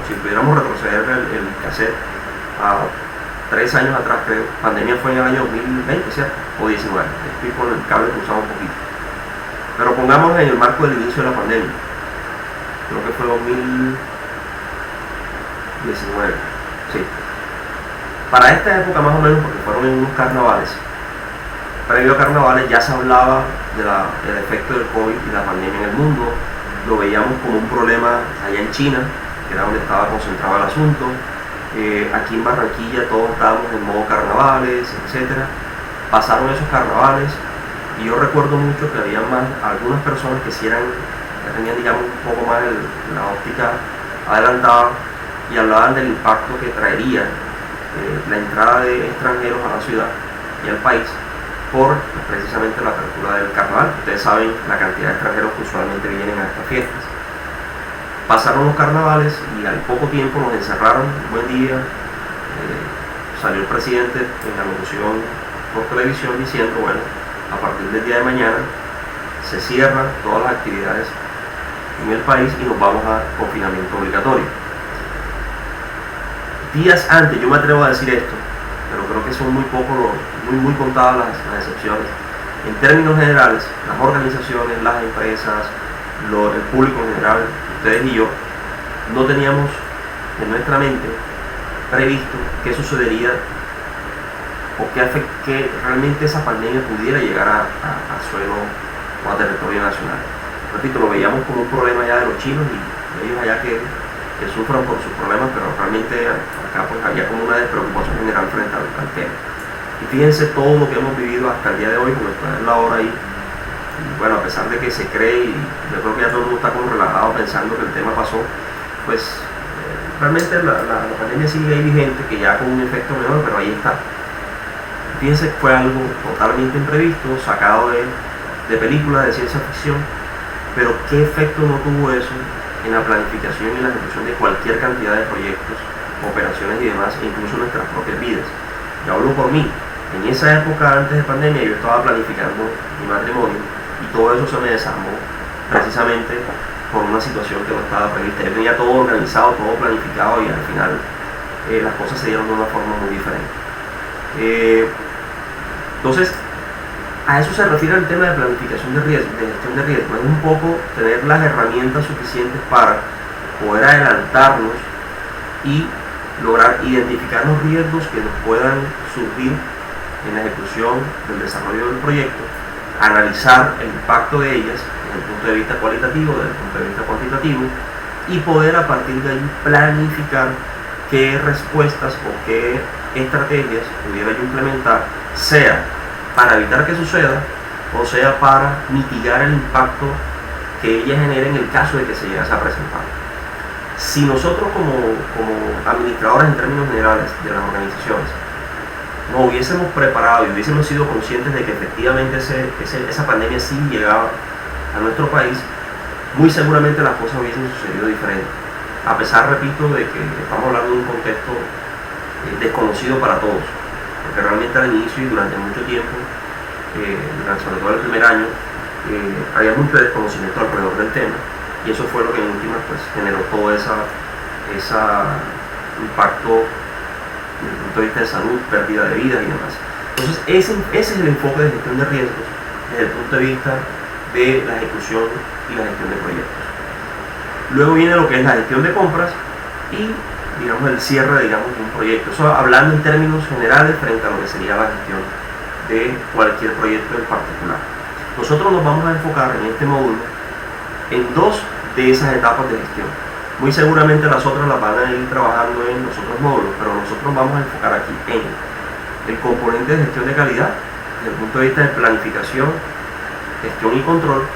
si pudiéramos retroceder el cassette a 3 años atrás, creo, pandemia fue en el año 2020, ¿cierto? O 19, estoy con el cable cruzado un poquito, pero pongamos en el marco del inicio de la pandemia, creo que fue 2019, sí. Para esta época más o menos, porque fueron en unos carnavales, previo a carnavales ya se hablaba del efecto del COVID y la pandemia en el mundo. Lo veíamos como un problema allá en China, que era donde estaba concentrado el asunto. Aquí en Barranquilla todos estábamos en modo carnavales, etc. Pasaron esos carnavales, y yo recuerdo mucho que había algunas personas que ya tenían, digamos, un poco más la óptica adelantada, y hablaban del impacto que traería la entrada de extranjeros a la ciudad y al país por precisamente la apertura del carnaval. Ustedes saben la cantidad de extranjeros que usualmente vienen a estas fiestas. Pasaron los carnavales y al poco tiempo nos encerraron. Un buen día salió el presidente en la locución por televisión diciendo, bueno, a partir del día de mañana se cierran todas las actividades en el país y nos vamos a confinamiento obligatorio. Días antes, yo me atrevo a decir esto, pero creo que son muy contadas las excepciones. En términos generales, las organizaciones, las empresas, el público en general, ustedes y yo, no teníamos en nuestra mente previsto qué sucedería o que realmente esa pandemia pudiera llegar a suelo o a territorio nacional. Repito, lo veíamos como un problema ya de los chinos y ellos allá que sufran por sus problemas, pero realmente acá pues había como una despreocupación general frente al tema. Y fíjense todo lo que hemos vivido hasta el día de hoy, como está en la hora ahí. Y bueno, a pesar de que se cree, y yo creo que ya todo el mundo está como relajado pensando que el tema pasó, pues realmente la pandemia sigue ahí vigente, que ya con un efecto menor, pero ahí está. Fíjense que fue algo totalmente imprevisto, sacado de películas de ciencia ficción, pero qué efecto no tuvo eso en la planificación y la ejecución de cualquier cantidad de proyectos, operaciones y demás, e incluso nuestras propias vidas. Yo hablo por mí. En esa época antes de pandemia yo estaba planificando mi matrimonio y todo eso se me desarmó precisamente por una situación que no estaba prevista. Yo tenía todo organizado, todo planificado, y al final las cosas se dieron de una forma muy diferente. Entonces, a eso se refiere el tema de planificación de riesgo, de gestión de riesgo. Es un poco tener las herramientas suficientes para poder adelantarnos y lograr identificar los riesgos que nos puedan surgir en la ejecución del desarrollo del proyecto, analizar el impacto de ellas desde el punto de vista cualitativo, desde el punto de vista cuantitativo, y poder a partir de ahí planificar qué respuestas o qué estrategias pudiera yo implementar, sea para evitar que suceda o sea para mitigar el impacto que ella genere en el caso de que se llegase a presentar. Si nosotros como administradores en términos generales de las organizaciones nos hubiésemos preparado y hubiésemos sido conscientes de que efectivamente esa pandemia sí llegaba a nuestro país, muy seguramente las cosas hubiesen sucedido diferentes. A pesar, repito, de que estamos hablando de un contexto desconocido para todos, porque realmente al inicio y durante mucho tiempo, sobre todo el primer año, había mucho desconocimiento alrededor del tema, y eso fue lo que en última pues generó todo ese impacto desde el punto de vista de salud, pérdida de vidas y demás. Entonces ese es el enfoque de gestión de riesgos desde el punto de vista de la ejecución y la gestión de proyectos. Luego viene lo que es la gestión de compras y digamos el cierre de un proyecto. Eso hablando en términos generales frente a lo que sería la gestión de cualquier proyecto en particular. Nosotros nos vamos a enfocar en este módulo en dos de esas etapas de gestión. Muy seguramente las otras las van a ir trabajando en los otros módulos, pero nosotros vamos a enfocar aquí en el componente de gestión de calidad desde el punto de vista de planificación, gestión y control,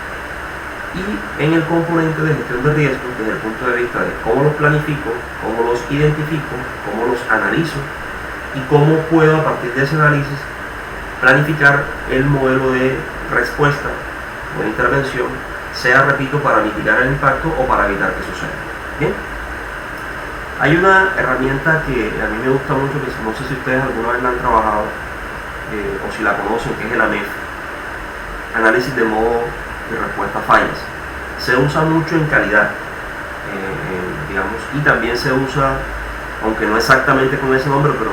y en el componente de gestión de riesgos desde el punto de vista de cómo los planifico, cómo los identifico, cómo los analizo y cómo puedo a partir de ese análisis planificar el modelo de respuesta o de intervención, sea, repito, para mitigar el impacto o para evitar que suceda. Bien, hay una herramienta que a mí me gusta mucho, que no sé si ustedes alguna vez la han trabajado o si la conocen, que es el AMEF, análisis de modo de respuesta a fallas. Se usa mucho en calidad, y también se usa, aunque no exactamente con ese nombre, pero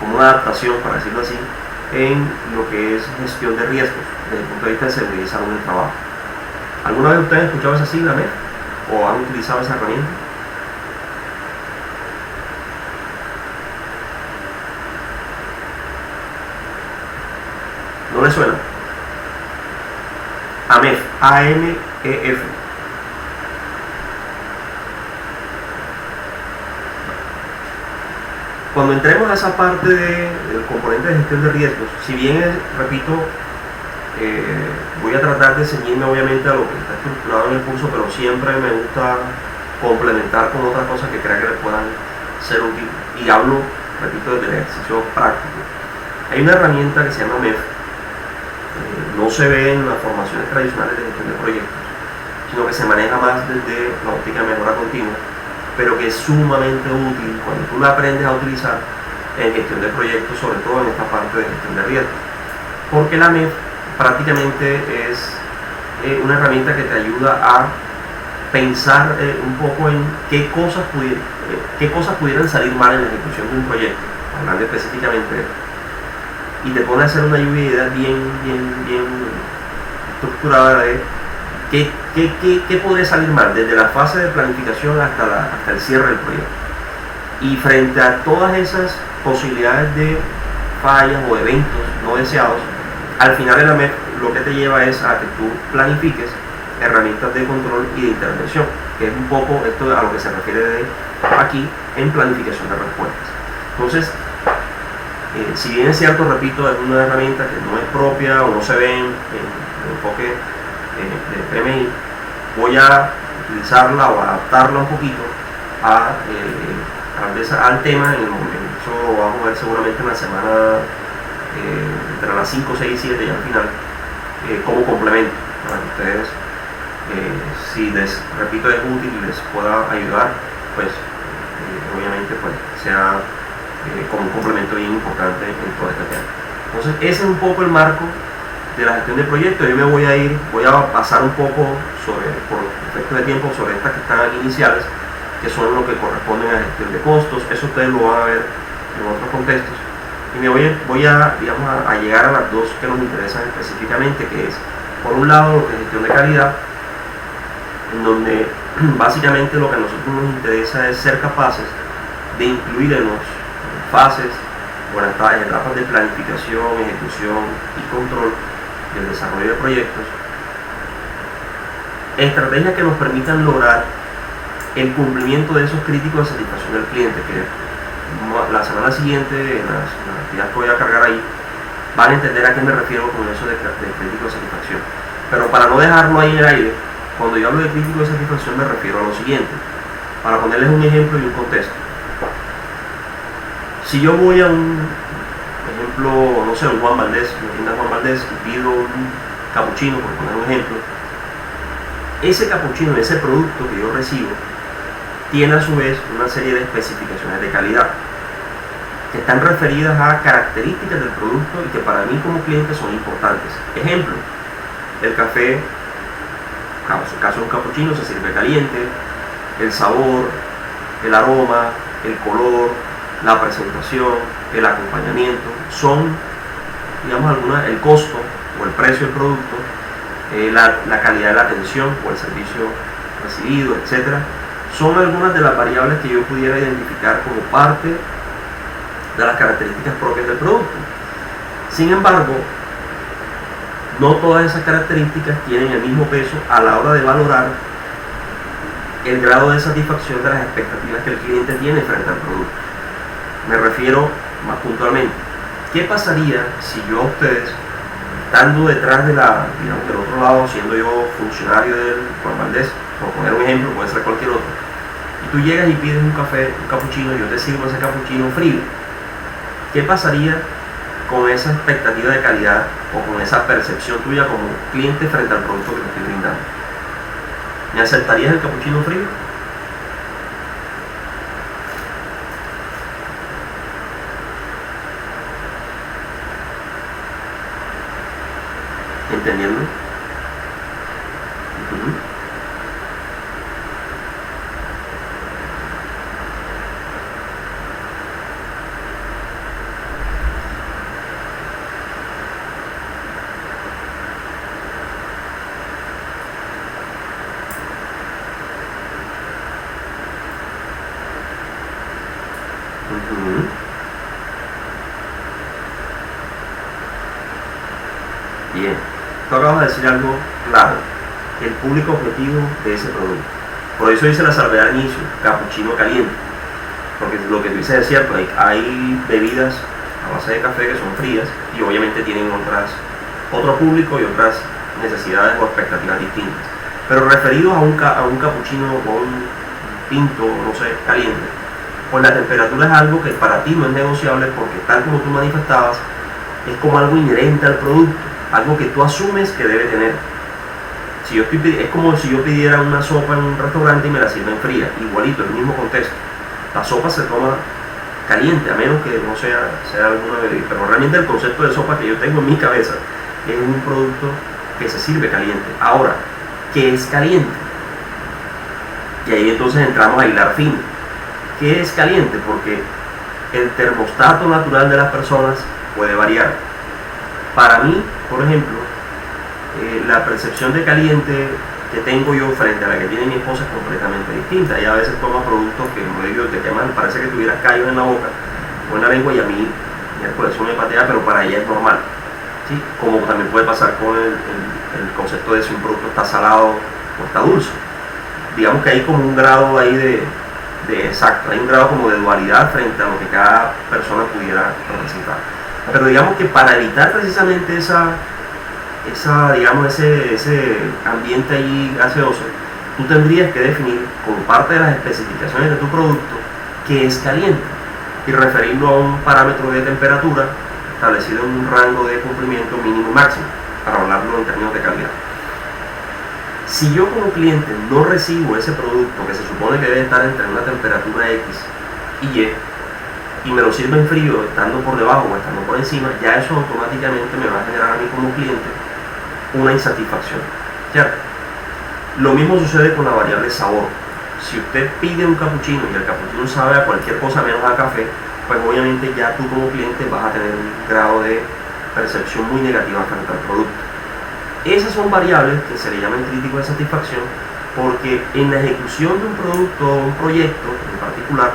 como una adaptación, para decirlo así, en lo que es gestión de riesgos desde el punto de vista de seguridad y salud en el trabajo. ¿Alguna vez ustedes han escuchado esa sigla, AMEF, o han utilizado esa herramienta? ¿No le suena? AMEF, A-M-E-F. Cuando entremos a esa parte del componente de gestión de riesgos, si bien, repito, voy a tratar de ceñirme obviamente a lo que está estructurado en el curso, pero siempre me gusta complementar con otras cosas que crea que les puedan ser útil, y hablo, repito, del ejercicio práctico. Hay una herramienta que se llama AMEF. No se ve en las formaciones tradicionales de gestión de proyectos, sino que se maneja más desde la óptica de mejora continua, pero que es sumamente útil cuando tú la aprendes a utilizar en gestión de proyectos, sobre todo en esta parte de gestión de riesgos, porque la MEF prácticamente es una herramienta que te ayuda a pensar un poco en qué cosas pudieran salir mal en la ejecución de un proyecto, hablando específicamente de esto, y te pone a hacer una lluvia de ideas bien estructurada de qué podría salir mal desde la fase de planificación hasta el cierre del proyecto. Y frente a todas esas posibilidades de fallas o eventos no deseados, al final el AMEF lo que te lleva es a que tú planifiques herramientas de control y de intervención, que es un poco esto a lo que se refiere aquí en planificación de respuestas. Entonces, si bien es cierto, repito, es una herramienta que no es propia o no se ve en el enfoque de PMI, voy a utilizarla o adaptarla un poquito al tema en el momento. Eso lo vamos a ver seguramente en la semana entre las 5, 6 y 7 ya al final, como complemento para que ustedes, si les, repito, es útil y les pueda ayudar, pues obviamente pues sea como un complemento bien importante en todo este tema. Entonces ese es un poco el marco de la gestión de proyectos. Yo voy a pasar un poco por efecto de tiempo sobre estas que están aquí iniciales, que son lo que corresponden a la gestión de costos. Eso ustedes lo van a ver en otros contextos, y me voy a llegar a las dos que nos interesan específicamente, que es por un lado lo que es gestión de calidad, en donde básicamente lo que a nosotros nos interesa es ser capaces de incluir en las fases o en las etapas de planificación, ejecución y control del desarrollo de proyectos estrategias que nos permitan lograr el cumplimiento de esos críticos de satisfacción del cliente, que la semana siguiente, en las actividades que voy a cargar ahí, van a entender a qué me refiero con eso de crítico de satisfacción. Pero para no dejarlo ahí en el aire, Cuando yo hablo de crítico de satisfacción me refiero a lo siguiente, para ponerles un ejemplo y un contexto. Si yo voy a un ejemplo, no sé, un Juan Valdez, una tienda Juan Valdez, y pido un capuchino, por poner un ejemplo, ese capuchino, ese producto que yo recibo, tiene a su vez una serie de especificaciones de calidad que están referidas a características del producto y que para mí como cliente son importantes. Ejemplo, el café, en su caso un capuchino, se sirve caliente, el sabor, el aroma, el color, la presentación, el acompañamiento, son, digamos, el costo o el precio del producto, la calidad de la atención o el servicio recibido, etcétera, son algunas de las variables que yo pudiera identificar como parte de las características propias del producto. Sin embargo, no todas esas características tienen el mismo peso a la hora de valorar el grado de satisfacción de las expectativas que el cliente tiene frente al producto. Me refiero más puntualmente, ¿qué pasaría si yo a ustedes, estando detrás de digamos, del otro lado, siendo yo funcionario del Juan Valdez, por poner un ejemplo, puede ser cualquier otro, y tú llegas y pides un café, un capuchino, y yo te sirvo ese capuchino frío? ¿Qué pasaría con esa expectativa de calidad o con esa percepción tuya como cliente frente al producto que te estoy brindando? ¿Me aceptarías el capuchino frío? ¿Entendiendo? Bien, tú acabas de decir algo claro, el público objetivo de ese producto. Por eso hice la salvedad al inicio, capuchino caliente, porque lo que tú dices es cierto, hay bebidas a base de café que son frías y obviamente tienen otro público y otras necesidades o expectativas distintas. Pero referidos a un capuchino o un tinto, no sé, caliente, pues la temperatura es algo que para ti no es negociable, porque tal como tú manifestabas, es como algo inherente al producto, algo que tú asumes que debe tener. Es como si yo pidiera una sopa en un restaurante y me la sirven fría, igualito, el mismo contexto. La sopa se toma caliente, a menos que no sea alguna bebida, pero realmente el concepto de sopa que yo tengo en mi cabeza es un producto que se sirve caliente. Ahora, ¿qué es caliente? Y ahí entonces entramos a hilar fino. ¿Qué es caliente? Porque el termostato natural de las personas puede variar. Para mí, por ejemplo, la percepción de caliente que tengo yo frente a la que tiene mi esposa es completamente distinta. Ella a veces toma productos que, como digo, te queman, parece que tuvieras callos en la boca o en la lengua, y a mí el corazón me patea, pero para ella es normal, ¿sí? Como también puede pasar con el concepto de si un producto está salado o está dulce. Digamos que hay como un grado ahí exacto, hay un grado como de dualidad frente a lo que cada persona pudiera representar. Pero digamos que para evitar precisamente digamos, ese ambiente ahí gaseoso, tú tendrías que definir como parte de las especificaciones de tu producto qué es caliente y referirlo a un parámetro de temperatura establecido en un rango de cumplimiento mínimo y máximo, para hablarlo en términos de calidad. Si yo como cliente no recibo ese producto que se supone que debe estar entre una temperatura X y Y me lo sirven frío, estando por debajo o estando por encima, ya eso automáticamente me va a generar a mí como cliente una insatisfacción, ¿cierto? Lo mismo sucede con la variable sabor. Si usted pide un capuchino y el capuchino sabe a cualquier cosa menos a café, pues obviamente ya tú como cliente vas a tener un grado de percepción muy negativa frente al producto. Esas son variables que se le llaman crítico de satisfacción, porque en la ejecución de un producto o un proyecto en particular,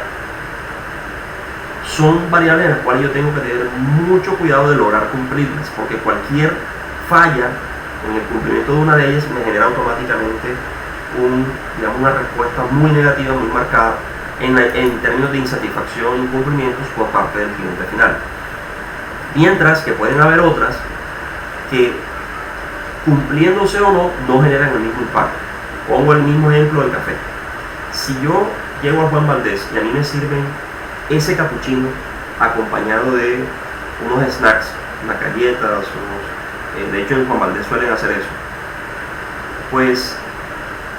son variables en las cuales yo tengo que tener mucho cuidado de lograr cumplirlas, porque cualquier falla en el cumplimiento de una de ellas me genera automáticamente una respuesta muy negativa, muy marcada en términos de insatisfacción e incumplimientos por parte del cliente final. Mientras que pueden haber otras que, cumpliéndose o no, no generan el mismo impacto. Pongo el mismo ejemplo del café. Si yo llego a Juan Valdez y a mí me sirven ese capuchino acompañado de unos snacks, unas galletas, de hecho en Juan Valdez suelen hacer eso, pues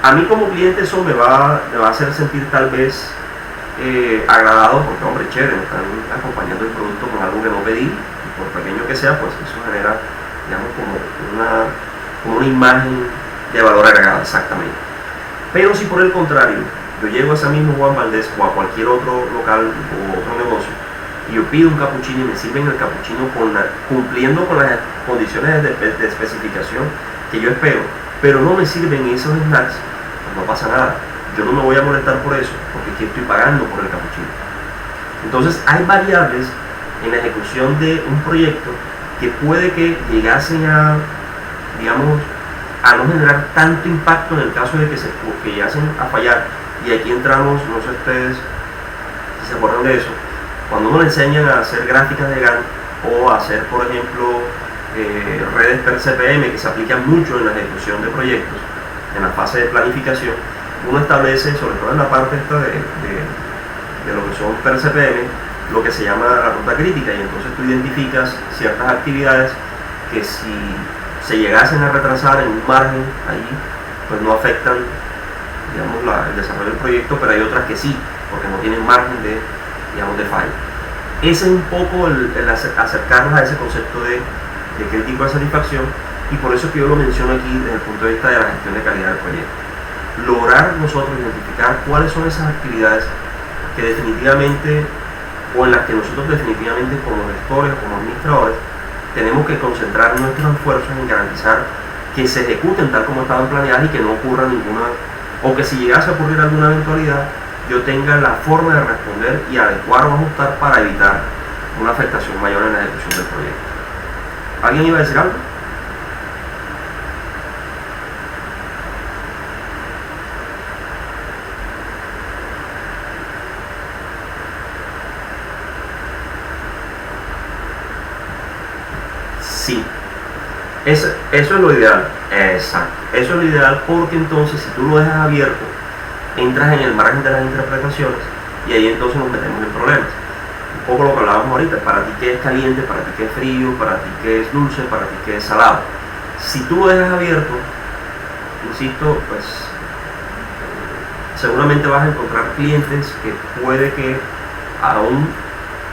a mí como cliente eso me va a hacer sentir tal vez agradado, porque hombre, chévere, me están acompañando el producto con algo que no pedí, y por pequeño que sea, pues eso genera, digamos, como una imagen de valor agregado, exactamente. Pero si por el contrario, yo llego a ese mismo Juan Valdez o a cualquier otro local o otro negocio, y yo pido un capuchino y me sirven el capuchino cumpliendo con las condiciones de especificación que yo espero, pero no me sirven esos snacks, pues no pasa nada. Yo no me voy a molestar por eso, porque aquí estoy pagando por el capuchino. Entonces hay variables en la ejecución de un proyecto que puede que llegasen a, digamos, a no generar tanto impacto en el caso de que llegasen a fallar. Y aquí entramos, no sé ustedes si se acuerdan de eso, cuando uno le enseñan a hacer gráficas de Gantt o a hacer, por ejemplo, redes per CPM, que se aplican mucho en la ejecución de proyectos, en la fase de planificación, uno establece, sobre todo en la parte esta de lo que son per CPM, lo que se llama la ruta crítica, y entonces tú identificas ciertas actividades que si se llegasen a retrasar en un margen allí, pues no afectan, digamos, el desarrollo del proyecto, pero hay otras que sí, porque no tienen margen de, digamos, de falla. Ese es un poco el acercarnos a ese concepto de crítico de satisfacción, y por eso que yo lo menciono aquí desde el punto de vista de la gestión de calidad del proyecto. Lograr nosotros identificar cuáles son esas actividades que definitivamente, o en las que nosotros definitivamente como gestores o como administradores tenemos que concentrar nuestros esfuerzos en garantizar que se ejecuten tal como estaban planeadas y que no ocurra ninguna, o que si llegase a ocurrir alguna eventualidad, yo tenga la forma de responder y adecuar o ajustar para evitar una afectación mayor en la ejecución del proyecto. ¿Alguien iba a decir algo? Sí, eso es lo ideal, exacto, eso es lo ideal, porque entonces si tú lo dejas abierto, entras en el margen de las interpretaciones y ahí entonces nos metemos en problemas. Un poco lo que hablábamos ahorita, para ti que es caliente, para ti que es frío, para ti que es dulce, para ti que es salado. Si tú lo dejas abierto, insisto, pues seguramente vas a encontrar clientes que puede que aún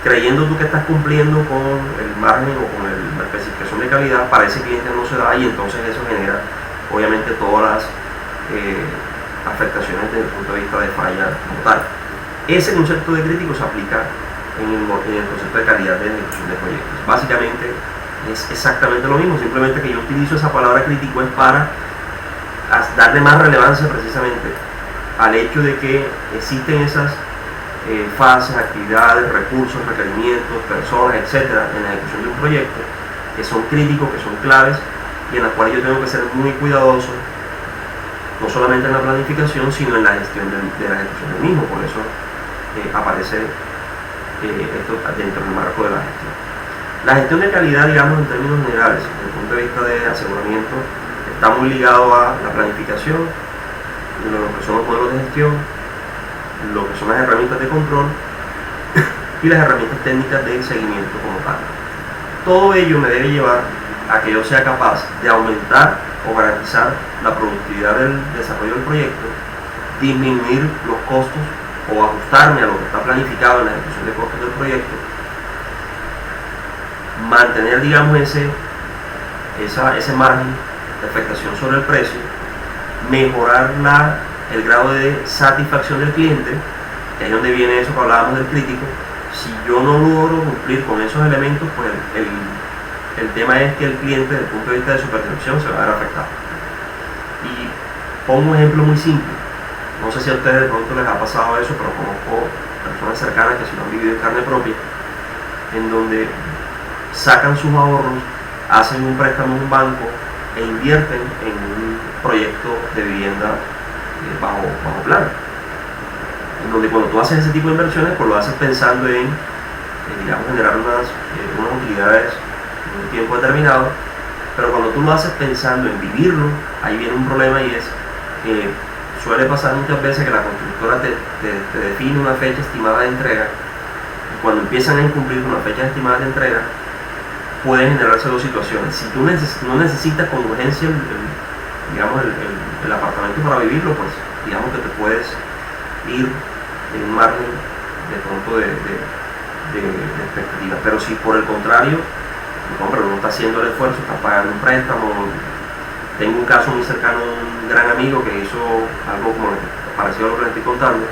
creyendo tú que estás cumpliendo con el margen o con la especificación de calidad, para ese cliente no se da, y entonces eso genera obviamente todas las afectaciones desde el punto de vista de falla como tal. Ese concepto de crítico se aplica en el concepto de calidad de ejecución de proyectos. Básicamente es exactamente lo mismo, simplemente que yo utilizo esa palabra crítico es para darle más relevancia precisamente al hecho de que existen esas fases, actividades, recursos, requerimientos, personas, etcétera, en la ejecución de un proyecto que son críticos, que son claves y en las cuales yo tengo que ser muy cuidadoso, no solamente en la planificación, sino en la gestión de la ejecución del mismo. Por eso aparece esto dentro del marco de la gestión. La gestión de calidad, digamos, en términos generales, desde el punto de vista de aseguramiento, está muy ligado a la planificación, lo que son los modelos de gestión, lo que son las herramientas de control y las herramientas técnicas de seguimiento como tal. Todo ello me debe llevar a que yo sea capaz de aumentar o garantizar la productividad del desarrollo del proyecto, disminuir los costos o ajustarme a lo que está planificado en la ejecución de costos del proyecto, mantener, digamos, ese margen de afectación sobre el precio, mejorar el grado de satisfacción del cliente, que es donde viene eso que hablábamos del crítico. Si yo no logro cumplir con esos elementos, pues el tema es que el cliente, desde el punto de vista de su percepción, se va a ver afectado. Y pongo un ejemplo muy simple. No sé si a ustedes de pronto les ha pasado eso, pero conozco personas cercanas que sí lo han vivido en carne propia, en donde sacan sus ahorros, hacen un préstamo en un banco e invierten en un proyecto de vivienda bajo plan, en donde cuando tú haces ese tipo de inversiones, pues lo haces pensando en digamos, generar unas utilidades en un tiempo determinado, pero cuando tú lo haces pensando en vivirlo, ahí viene un problema, y es suele pasar muchas veces que la constructora te define una fecha estimada de entrega, y cuando empiezan a incumplir una fecha estimada de entrega, pueden generarse dos situaciones. Si tú no necesitas con urgencia el apartamento para vivirlo, pues digamos que te puedes ir en un margen de pronto de expectativas. Pero si por el contrario, hombre, uno está haciendo el esfuerzo, está pagando un préstamo. Tengo un caso muy cercano de un gran amigo que hizo algo como parecido a lo que le estoy contando.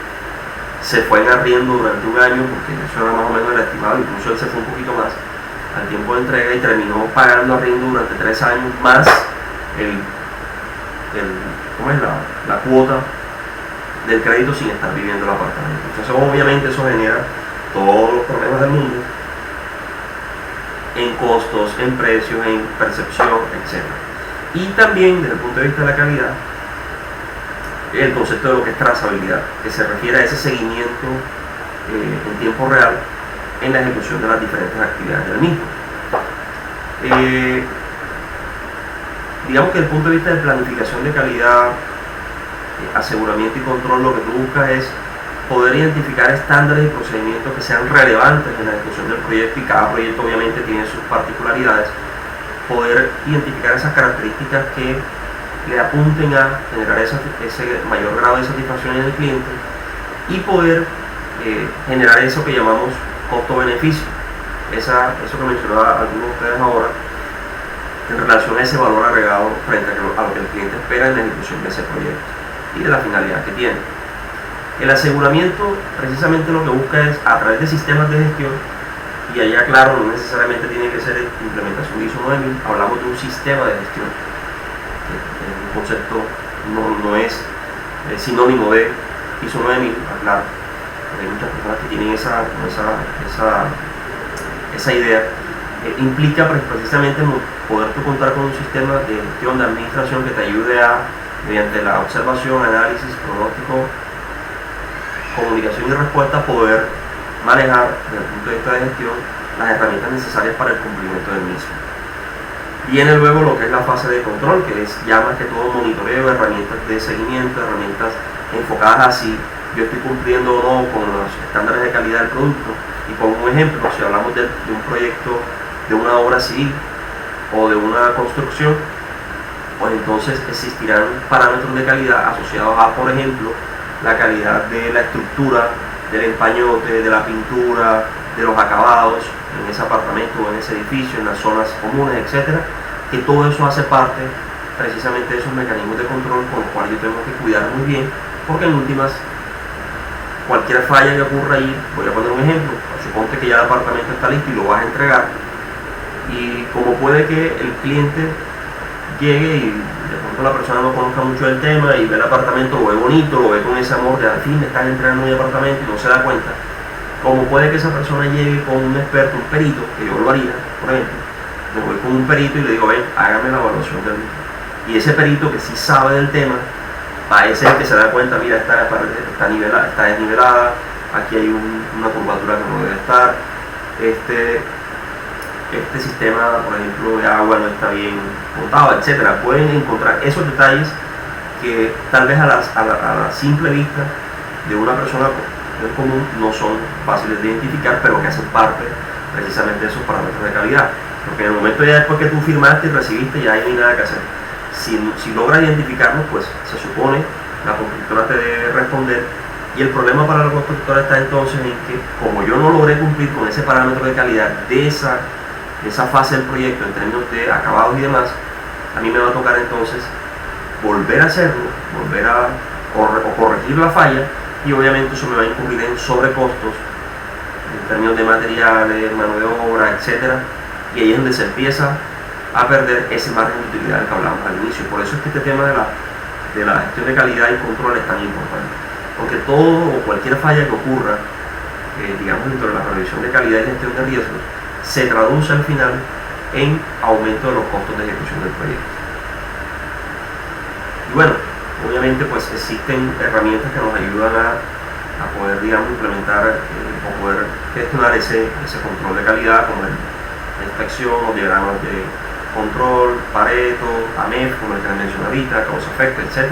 Se fue en arriendo durante un año, porque eso era más o menos el estimado, incluso él se fue un poquito más al tiempo de entrega y terminó pagando arriendo durante 3 años más la cuota del crédito sin estar viviendo el apartamento. Entonces obviamente eso genera todos los problemas del mundo en costos, en precios, en percepción, etc. Y también desde el punto de vista de la calidad, el concepto de lo que es trazabilidad, que se refiere a ese seguimiento en tiempo real en la ejecución de las diferentes actividades del mismo. Digamos que desde el punto de vista de planificación de calidad, aseguramiento y control, lo que tú buscas es poder identificar estándares y procedimientos que sean relevantes en la ejecución del proyecto, y cada proyecto obviamente tiene sus particularidades. Poder identificar esas características que le apunten a generar ese mayor grado de satisfacción en el cliente, y poder generar eso que llamamos costo-beneficio, eso que mencionaba algunos de ustedes ahora, en relación a ese valor agregado frente a lo que el cliente espera en la ejecución de ese proyecto y de la finalidad que tiene. El aseguramiento precisamente lo que busca es, a través de sistemas de gestión, y allá claro, no necesariamente tiene que ser implementación de ISO 9000, hablamos de un sistema de gestión. El concepto no es sinónimo de ISO 9000, claro, porque hay muchas personas que tienen esa idea. Implica precisamente poder contar con un sistema de gestión, de administración, que te ayude a, mediante la observación, análisis, pronóstico, comunicación y respuesta, poder manejar desde el punto de vista de gestión las herramientas necesarias para el cumplimiento del mismo. Viene luego lo que es la fase de control, que es ya más que todo monitoreo, herramientas de seguimiento, herramientas enfocadas a si yo estoy cumpliendo o no con los estándares de calidad del producto. Y como un ejemplo, si hablamos de un proyecto, de una obra civil o de una construcción, pues entonces existirán parámetros de calidad asociados a, por ejemplo, la calidad de la estructura, del empañote, de la pintura, de los acabados en ese apartamento o en ese edificio, en las zonas comunes, etcétera, que todo eso hace parte precisamente de esos mecanismos de control con los cuales yo tengo que cuidar muy bien, porque en últimas, cualquier falla que ocurra ahí, voy a poner un ejemplo, suponte que ya el apartamento está listo y lo vas a entregar, y como puede que el cliente llegue y de pronto la persona no conozca mucho del tema y ve el apartamento, lo ve bonito, lo ve con ese amor de al fin me están entregando mi apartamento y no se da cuenta, como puede que esa persona llegue con un experto, un perito, que yo lo haría, por ejemplo, me voy con un perito y le digo, ven, hágame la evaluación del mismo. Y ese perito que sí sabe del tema, va a ser el que se da cuenta, mira, esta pared está desnivelada, aquí hay una curvatura que no debe estar, este sistema, por ejemplo, de agua no está bien montado, etcétera. Pueden encontrar esos detalles que tal vez a la simple vista de una persona del común no son fáciles de identificar, pero que hacen parte precisamente de esos parámetros de calidad. Porque en el momento ya después que tú firmaste y recibiste, ya no hay nada que hacer. Si logras identificarlos, pues se supone la constructora te debe responder. Y el problema para la constructora está entonces en que, como yo no logré cumplir con ese parámetro de calidad de esa fase del proyecto en términos de acabados y demás, a mí me va a tocar entonces volver a hacerlo, volver a corregir la falla, y obviamente eso me va a incurrir en sobrecostos en términos de materiales, mano de obra, etcétera, y ahí es donde se empieza a perder ese margen de utilidad del que hablamos al inicio. Por eso es que este tema de la gestión de calidad y control es tan importante, porque todo o cualquier falla que ocurra, digamos, dentro de la previsión de calidad y gestión de riesgos, se traduce al final en aumento de los costos de ejecución del proyecto. Y bueno, obviamente pues existen herramientas que nos ayudan a poder, digamos, implementar o poder gestionar ese control de calidad, como la inspección, los diagramas de control, Pareto, AMEF, como el que les mencioné ahorita, causa-efecto, etc.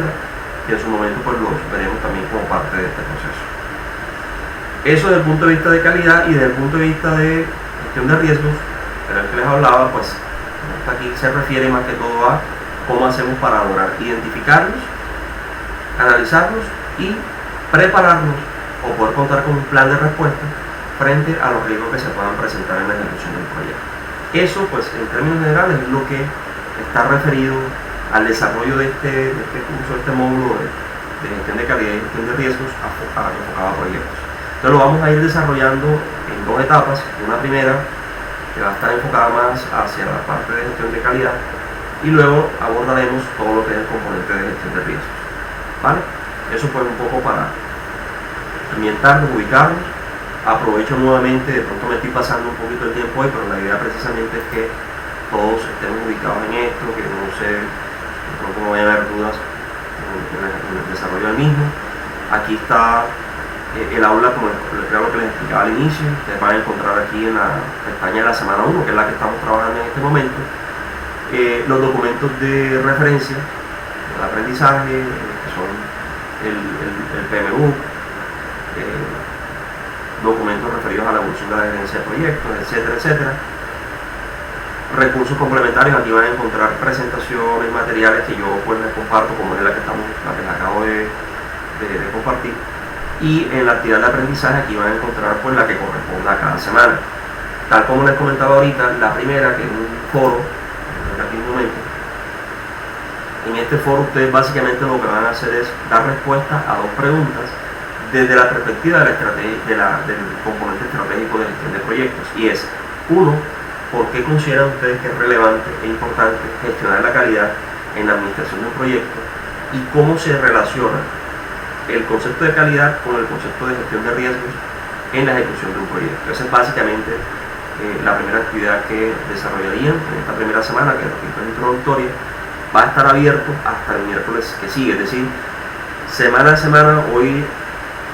y en su momento pues los veremos también como parte de este proceso. Eso desde el punto de vista de calidad, y desde el punto de vista de gestión de riesgos, era el que les hablaba, pues aquí se refiere más que todo a cómo hacemos para lograr identificarlos, analizarlos y prepararnos o poder contar con un plan de respuesta frente a los riesgos que se puedan presentar en la ejecución del proyecto. Eso, pues, en términos generales, es lo que está referido al desarrollo de este curso, de este módulo de gestión de calidad y gestión de riesgos enfocado a proyectos. Entonces lo vamos a ir desarrollando en dos etapas. Una primera que va a estar enfocada más hacia la parte de gestión de calidad, y luego abordaremos todo lo que es el componente de gestión de riesgos, ¿vale? Eso fue un poco para ambientarnos, ubicarnos. Aprovecho nuevamente, de pronto me estoy pasando un poquito el tiempo hoy, pero la idea precisamente es que todos estemos ubicados en esto, que no se, de pronto no vaya a haber dudas en el desarrollo del mismo. Aquí está el aula, como lo que les explicaba al inicio. Ustedes van a encontrar aquí en la pestaña de la semana 1, que es la que estamos trabajando en este momento, los documentos de referencia del aprendizaje, que son el PMU, documentos referidos a la evolución de la gerencia de proyectos, etcétera, etcétera. Recursos complementarios, aquí van a encontrar presentaciones, materiales que yo pues les comparto, como es la que les acabo de compartir. Y en la actividad de aprendizaje aquí van a encontrar pues la que corresponda a cada semana. Tal como les comentaba ahorita, la primera, que es un foro, aquí un momento. En este foro ustedes básicamente lo que van a hacer es dar respuesta a dos preguntas desde la perspectiva de la estrategia, del componente estratégico de gestión de proyectos, y es: uno, ¿por qué consideran ustedes que es relevante e importante gestionar la calidad en la administración de un proyecto? Y cómo se relaciona el concepto de calidad con el concepto de gestión de riesgos en la ejecución de un proyecto. Esa es básicamente la primera actividad que desarrollarían en esta primera semana, que es introductoria. Va a estar abierto hasta el miércoles que sigue, es decir, semana a semana. Hoy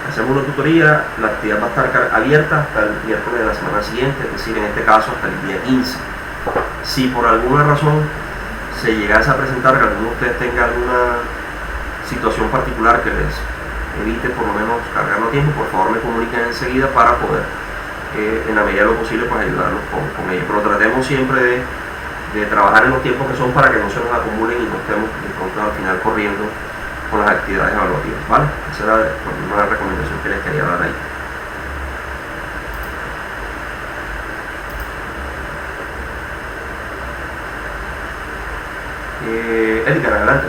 hacemos una tutoría, la actividad va a estar abierta hasta el miércoles de la semana siguiente, es decir, en este caso hasta el día 15. Si por alguna razón se llegase a presentar que alguno de ustedes tenga alguna situación particular que les evite por lo menos cargarlo a tiempo, por favor me comuniquen enseguida para poder, en la medida de lo posible, pues ayudarlos con ello. Pero tratemos siempre de trabajar en los tiempos que son para que no se nos acumulen y no estemos de pronto al final corriendo con las actividades evaluativas, ¿vale? Esa era una recomendación que les quería dar ahí. Edgar, adelante.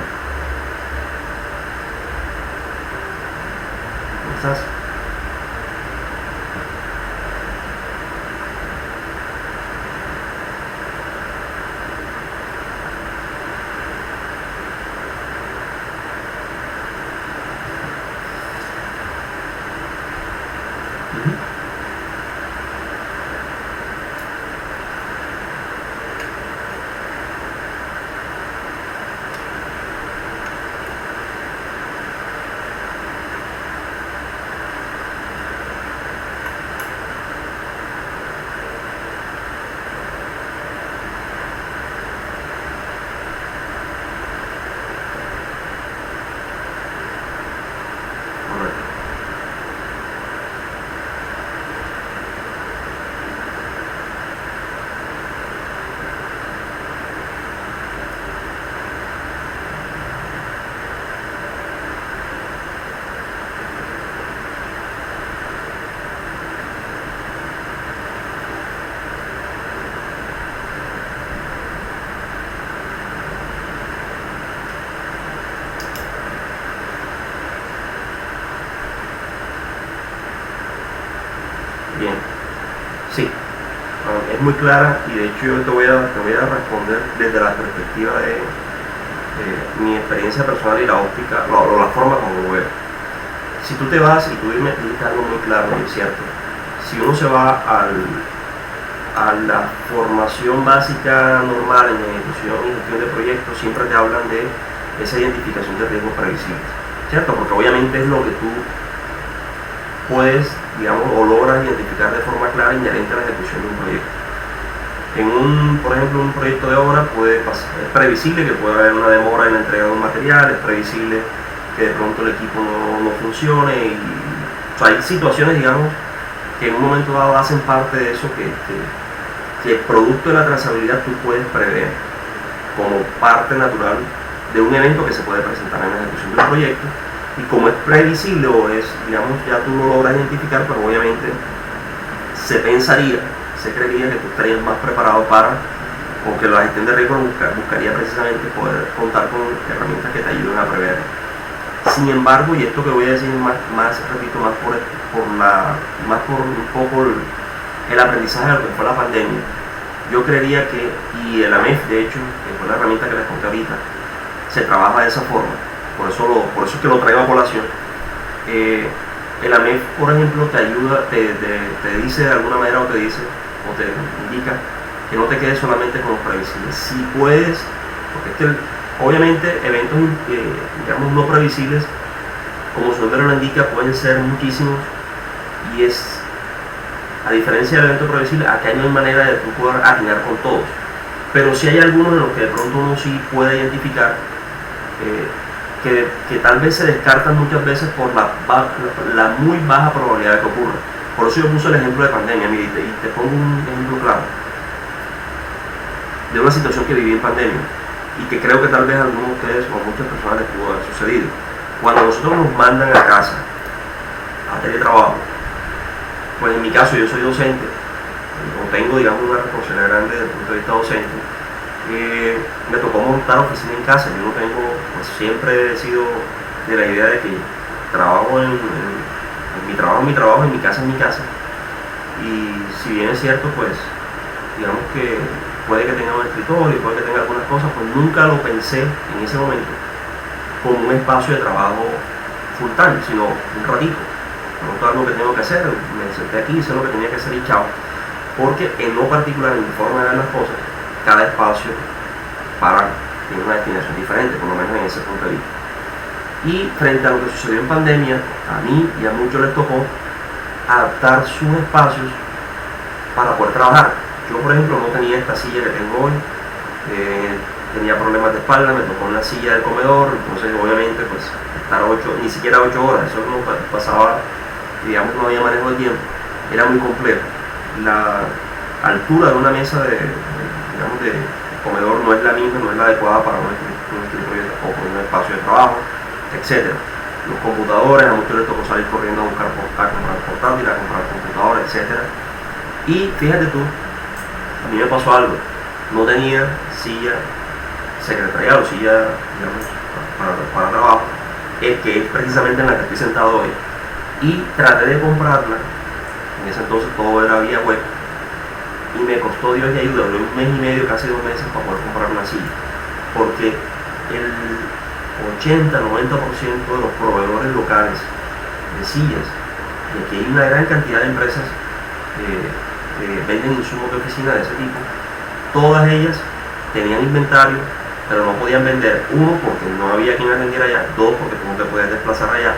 ¿Cómo estás? Bien, sí, es muy clara, y de hecho yo te voy a responder desde la perspectiva de mi experiencia personal y la óptica, o la forma como lo veo. Si tú te vas, y tú me dijiste algo muy claro y es cierto, si uno se va a la formación básica normal en ejecución y gestión de proyectos, siempre te hablan de esa identificación de riesgos previsibles, ¿cierto? Porque obviamente es lo que tú puedes, digamos, o logras identificar de forma clara inherente a la ejecución de un proyecto. Por ejemplo, un proyecto de obra es previsible que pueda haber una demora en la entrega de un material, es previsible que de pronto el equipo no funcione. O sea, hay situaciones, digamos, que en un momento dado hacen parte de eso que producto de la trazabilidad tú puedes prever como parte natural de un evento que se puede presentar en la ejecución del proyecto, y como es previsible o es, digamos, ya tú lo logras identificar, pero obviamente se creería que tú estarías más preparado para, o que la gestión de riesgo buscaría precisamente poder contar con herramientas que te ayuden a prever. Sin embargo, y esto que voy a decir repito, más por un poco el aprendizaje de lo que fue la pandemia, yo creería que, y el AMEF de hecho, que fue la herramienta que les conté ahorita, se trabaja de esa forma, por eso es que lo traigo a colación. El AMEF, por ejemplo, te ayuda, te dice de alguna manera, o te indica que no te quedes solamente con los previsibles. Si puedes, porque es que obviamente eventos digamos no previsibles, como su nombre lo indica, pueden ser muchísimos, y es, a diferencia del evento previsible, acá no hay manera de tú poder atinar con todos, pero sí hay algunos en los que de pronto uno sí puede identificar que tal vez se descartan muchas veces por la muy baja probabilidad de que ocurra. Por eso yo puse el ejemplo de pandemia. Mira, y te pongo un ejemplo claro de una situación que viví en pandemia y que creo que tal vez a algunos de ustedes o a muchas personas les pudo haber sucedido. Cuando nosotros nos mandan a casa a teletrabajo, pues en mi caso yo soy docente, no tengo, digamos, una responsabilidad grande desde el punto de vista docente. Me tocó montar oficina en casa. Yo no tengo, pues siempre he sido de la idea de que trabajo en mi trabajo, en mi casa es mi casa, y si bien es cierto, pues digamos que puede que tenga un escritorio, puede que tenga algunas cosas, pues nunca lo pensé en ese momento como un espacio de trabajo full time, sino un ratito, todo lo que tengo que hacer, me senté aquí, hice lo que tenía que hacer y chao, porque en lo particular, en mi forma de ver las cosas, cada espacio tiene una destinación diferente, por lo menos en ese punto de vista. Y frente a lo que sucedió en pandemia, a mí y a muchos les tocó adaptar sus espacios para poder trabajar. Yo, por ejemplo, no tenía esta silla que tengo hoy, tenía problemas de espalda, me tocó en la silla del comedor, entonces obviamente pues estar ni siquiera 8 horas, eso no pasaba, digamos, no había manejo de tiempo, era muy complejo. La altura de una mesa de comedor no es la misma, no es la adecuada para un escritorio o un espacio de trabajo, etc. Los computadores, a muchos les tocó salir corriendo a comprar portátil, a comprar computadores, etc. Y fíjate tú, a mí me pasó algo, no tenía silla secretarial o silla, digamos, para trabajo, que es precisamente en la que estoy sentado hoy, y traté de comprarla. En ese entonces todo era vía web, y me costó Dios y ayuda, duré un mes y medio, casi 2 meses para poder comprar una silla, porque el 80-90% de los proveedores locales de sillas, y aquí hay una gran cantidad de empresas que venden insumos de oficina de ese tipo, todas ellas tenían inventario, pero no podían vender. 1, porque no había quien atendiera allá; 2, porque tú no te podías desplazar allá;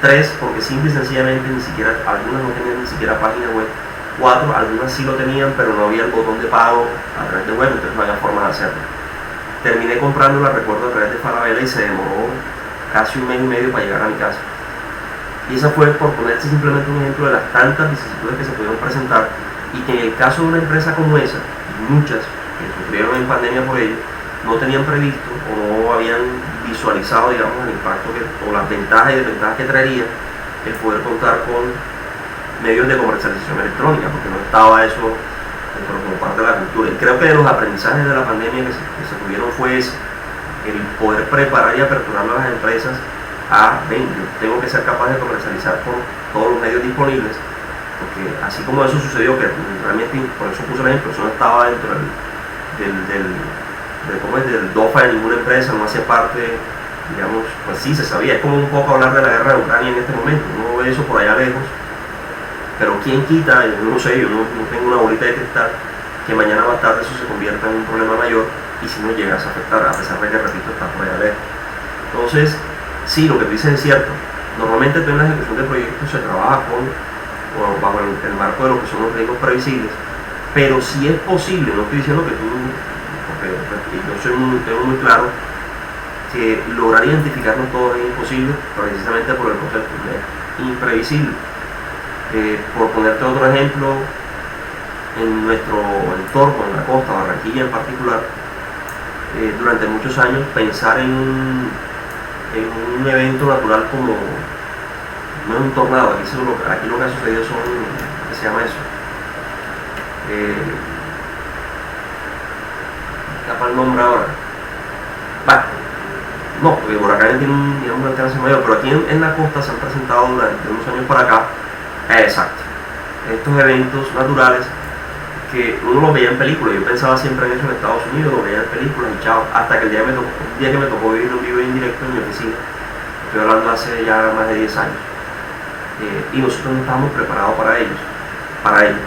3, porque simple y sencillamente algunas no tenían ni siquiera página web; 4, algunas sí lo tenían, pero no había el botón de pago a través de web, entonces no había forma de hacerlo. Terminé comprándola, recuerdo, a través de Falabella, y se demoró casi un mes y medio para llegar a mi casa. Y esa fue, por ponerte simplemente un ejemplo de las tantas vicisitudes que se pudieron presentar, y que en el caso de una empresa como esa, y muchas que sufrieron en pandemia por ello, no tenían previsto o no habían visualizado, digamos, el impacto o las ventajas y desventajas que traería el poder contar con medios de comercialización electrónica, porque no estaba eso como parte de la cultura. Y creo que de los aprendizajes de la pandemia que se tuvieron fue ese, el poder preparar y aperturar a las empresas yo tengo que ser capaz de comercializar por todos los medios disponibles, porque así como eso sucedió, que realmente, por eso puse el ejemplo, eso no estaba dentro del DOFA de ninguna empresa, no hacía parte, digamos, pues sí se sabía. Es como un poco hablar de la guerra de Ucrania en este momento, uno ve eso por allá lejos, pero quién quita, yo no sé, yo no tengo una bolita de cristal, que mañana más tarde eso se convierta en un problema mayor, y si no llegas a afectar, a pesar de que, repito, está por allá lejos. Entonces, sí, lo que tú dices es cierto. Normalmente en la ejecución de proyectos se trabaja bajo el marco de lo que son los riesgos previsibles, pero si es posible, no estoy diciendo que tú, porque yo tengo muy claro que lograr identificarnos todos es imposible precisamente por el concepto, es imprevisible. Por ponerte otro ejemplo, en nuestro entorno, en la costa, Barranquilla en particular, durante muchos años pensar en un evento natural como, no es un tornado, aquí lo que ha sucedido son, ¿qué se llama eso? Escapa el nombre ahora. Bueno, no, porque huracanes tienen un alcance mayor, pero aquí en la costa se han presentado durante unos años para acá, exacto, estos eventos naturales que uno los veía en películas. Yo pensaba siempre en eso en Estados Unidos, lo veía en películas y chao, hasta que el día que me tocó vivir en vivo y en directo en mi oficina, estoy hablando hace ya más de 10 años, y nosotros no estábamos preparados para ello.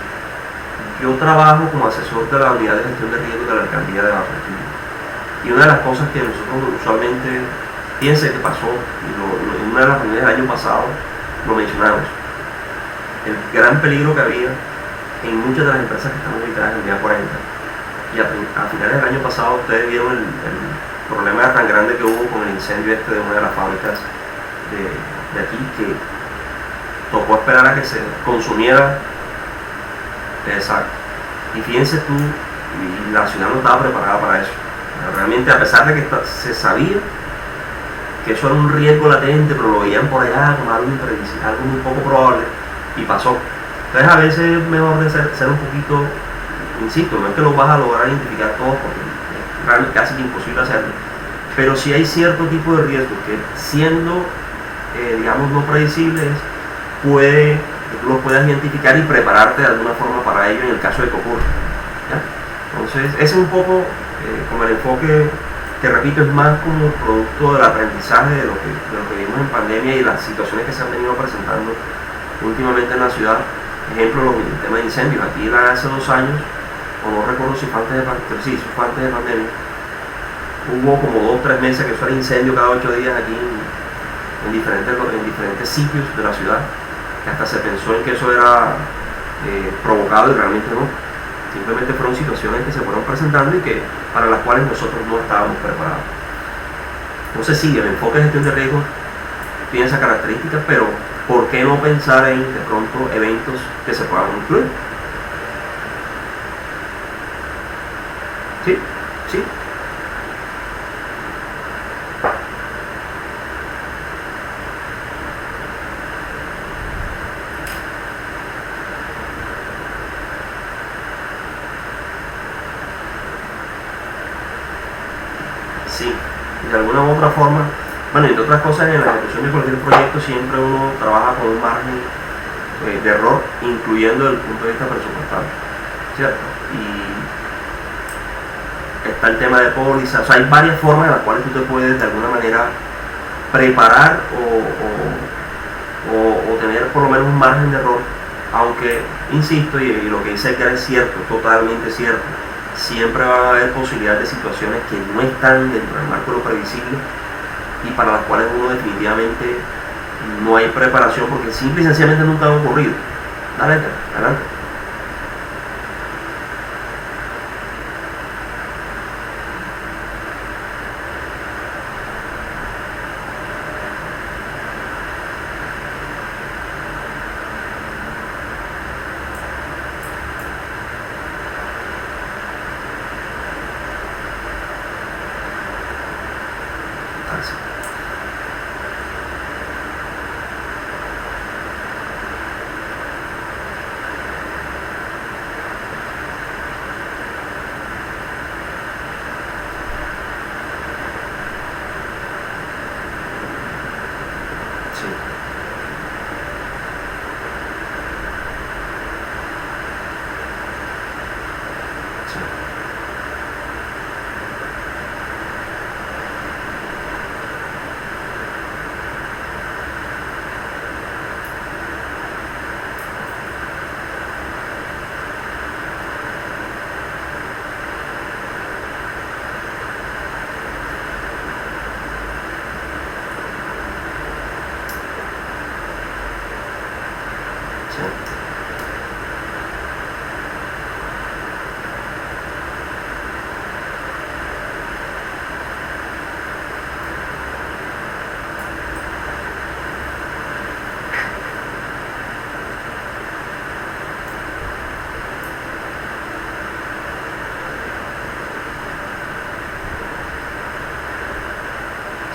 Yo trabajo como asesor de la unidad de gestión de riesgos de la alcaldía de Barranquilla, y una de las cosas que nosotros usualmente, fíjense que pasó, en una de las reuniones del año pasado lo mencionamos, el gran peligro que había en muchas de las empresas que están ubicadas en el día 40. Y a finales del año pasado ustedes vieron el problema tan grande que hubo con el incendio de una de las fábricas de aquí, que tocó esperar a que se consumiera. Exacto. Y fíjense tú, y la ciudad no estaba preparada para eso. Realmente, a pesar de que se sabía que eso era un riesgo latente, pero lo veían por allá como algo imprevisible, algo muy poco probable, y pasó. Entonces a veces es mejor de ser un poquito, insisto, no es que lo vas a lograr identificar todos porque es realmente casi imposible hacerlo, pero sí hay cierto tipo de riesgos que, siendo digamos no predecibles, que tú los puedas identificar y prepararte de alguna forma para ello en el caso de que ocurra, ¿ya? Entonces ese es un poco como el enfoque que, repito, es más como producto del aprendizaje de lo que vimos en pandemia y las situaciones que se han venido presentando últimamente en la ciudad. Ejemplo, el tema de incendios. Aquí hace 2 años, o no recuerdo si fue antes de pandemia, sí, fue antes de pandemia, hubo como 2 o 3 meses que eso era incendio cada 8 días aquí en diferentes sitios de la ciudad, que hasta se pensó en que eso era provocado, y realmente no. Simplemente fueron situaciones que se fueron presentando y para las cuales nosotros no estábamos preparados. Entonces sí, el enfoque de gestión de riesgos tiene esa característica, pero ¿por qué no pensar en de pronto eventos que se puedan incluir? Sí, sí. Sí, de alguna u otra forma. Bueno, y de otras cosas, en la ejecución de cualquier proyecto siempre uno trabaja con un margen de error, incluyendo desde el punto de vista presupuestal, ¿cierto? Y está el tema de póliza, o sea, hay varias formas en las cuales tú te puedes de alguna manera preparar o tener por lo menos un margen de error, aunque, insisto, y lo que dice que es cierto, totalmente cierto, siempre va a haber posibilidades de situaciones que no están dentro del marco de lo previsible y para las cuales uno definitivamente no hay preparación porque simple y sencillamente nunca han ocurrido. Dale, adelante.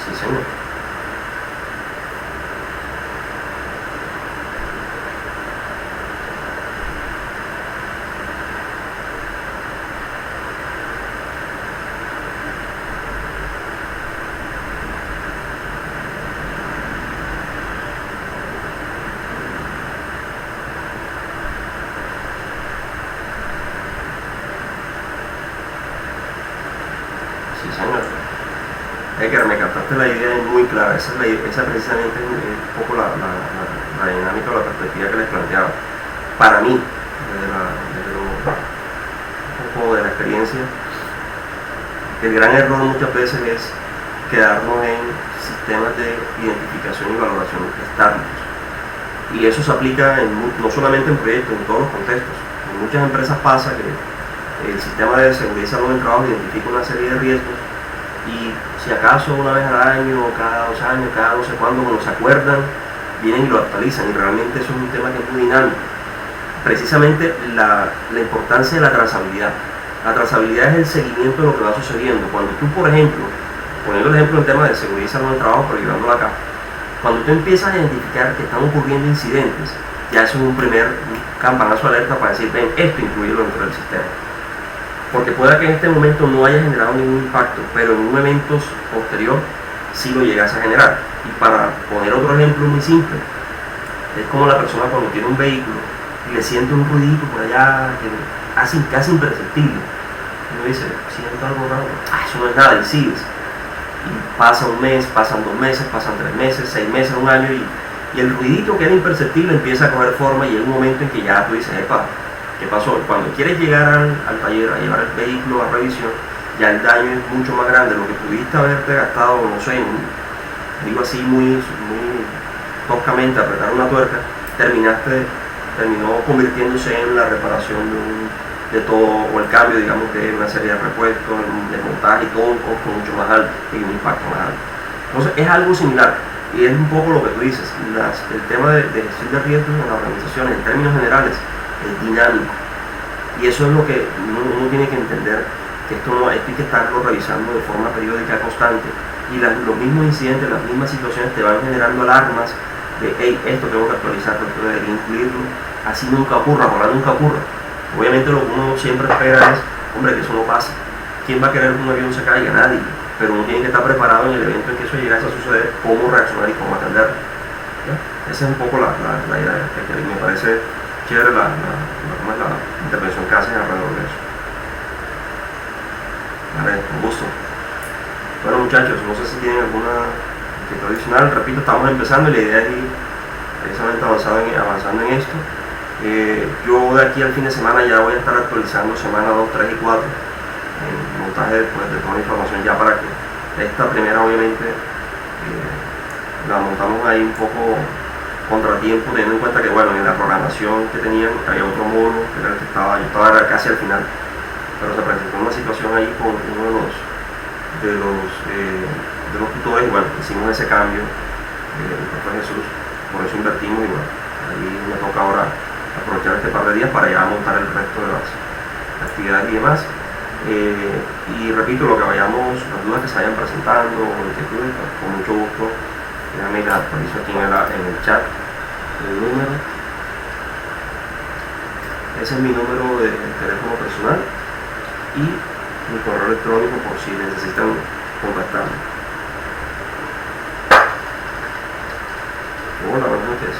Sí, señor. Sí, señor. Edgar, me captaste la idea muy clara. Esa precisamente es un poco la dinámica o la perspectiva que les planteaba. Para mí, un poco de la experiencia, el gran error muchas veces es quedarnos en sistemas de identificación y valoración estáticos. Y eso se aplica no solamente en proyectos, en todos los contextos. En muchas empresas pasa que el sistema de seguridad y salud en el trabajo identifica una serie de riesgos y si acaso una vez al año, cada 2 años, cada no sé cuándo, cuando se acuerdan, vienen y lo actualizan, y realmente eso es un tema que es muy dinámico. Precisamente la importancia de la trazabilidad. La trazabilidad es el seguimiento de lo que va sucediendo. Cuando tú, por ejemplo, poniendo el ejemplo en tema de seguridad y salud en el trabajo, pero llevándolo acá, cuando tú empiezas a identificar que están ocurriendo incidentes, ya eso es un primer campanazo de alerta para decir, ven, esto incluirlo dentro del sistema. Porque pueda que en este momento no haya generado ningún impacto, pero en un evento posterior sí lo llegase a generar. Y para poner otro ejemplo muy simple, es como la persona cuando tiene un vehículo y le siente un ruidito por allá que casi imperceptible. Uno dice, siento algo raro, eso no es nada, y sigues. Y pasa un mes, pasan 2 meses, pasan 3 meses, 6 meses, 1 año, y el ruidito que era imperceptible empieza a coger forma, y hay un momento en que ya tú dices, epa, ¿qué pasó? Cuando quieres llegar al taller a llevar el vehículo a revisión, ya el daño es mucho más grande. Lo que pudiste haberte gastado, no sé, digo así muy toscamente, apretar una tuerca, terminó convirtiéndose en la reparación de todo, o el cambio, digamos, de una serie de repuestos, de montaje y todo un costo mucho más alto y un impacto más alto. Entonces es algo similar, y es un poco lo que tú dices, el tema de gestión de riesgos en las organizaciones, en términos generales, es dinámico, y eso es lo que uno tiene que entender, que esto hay que estarlo revisando de forma periódica, constante, y los mismos incidentes, las mismas situaciones te van generando alarmas de, hey, esto tengo que actualizarlo, esto debería incluirlo, así nunca ocurra, ojalá nunca ocurra. Obviamente lo que uno siempre espera es, hombre, que eso no pase. ¿Quién va a querer que un avión se caiga? Nadie. Pero uno tiene que estar preparado en el evento en que eso llegase a suceder, cómo reaccionar y cómo atenderlo. Esa es un poco la idea que me parece chévere la intervención que hacen alrededor de eso. Vale, con gusto. Bueno, muchachos, no sé si tienen alguna actividad adicional. Repito, estamos empezando y la idea es ir precisamente avanzando en esto. Yo de aquí al fin de semana ya voy a estar actualizando semana 2, 3 y 4 en montaje de toda la información, ya para que esta primera obviamente la montamos ahí un poco contratiempo, teniendo en cuenta que bueno, en la programación que tenían había otro módulo que era el que yo estaba casi al final, pero se presentó una situación ahí con uno de los tutores y bueno, hicimos ese cambio, el profe Jesús, por eso invertimos y bueno, ahí me toca ahora aprovechar este par de días para ya montar el resto de las actividades y demás. Y repito, lo que vayamos, las dudas que se vayan presentando o inquietudes, pues, con mucho gusto, déjame las actualizo aquí en el chat el número. Ese es mi número de teléfono personal y mi correo electrónico por si necesitan contactarme. Hola, buenas noches.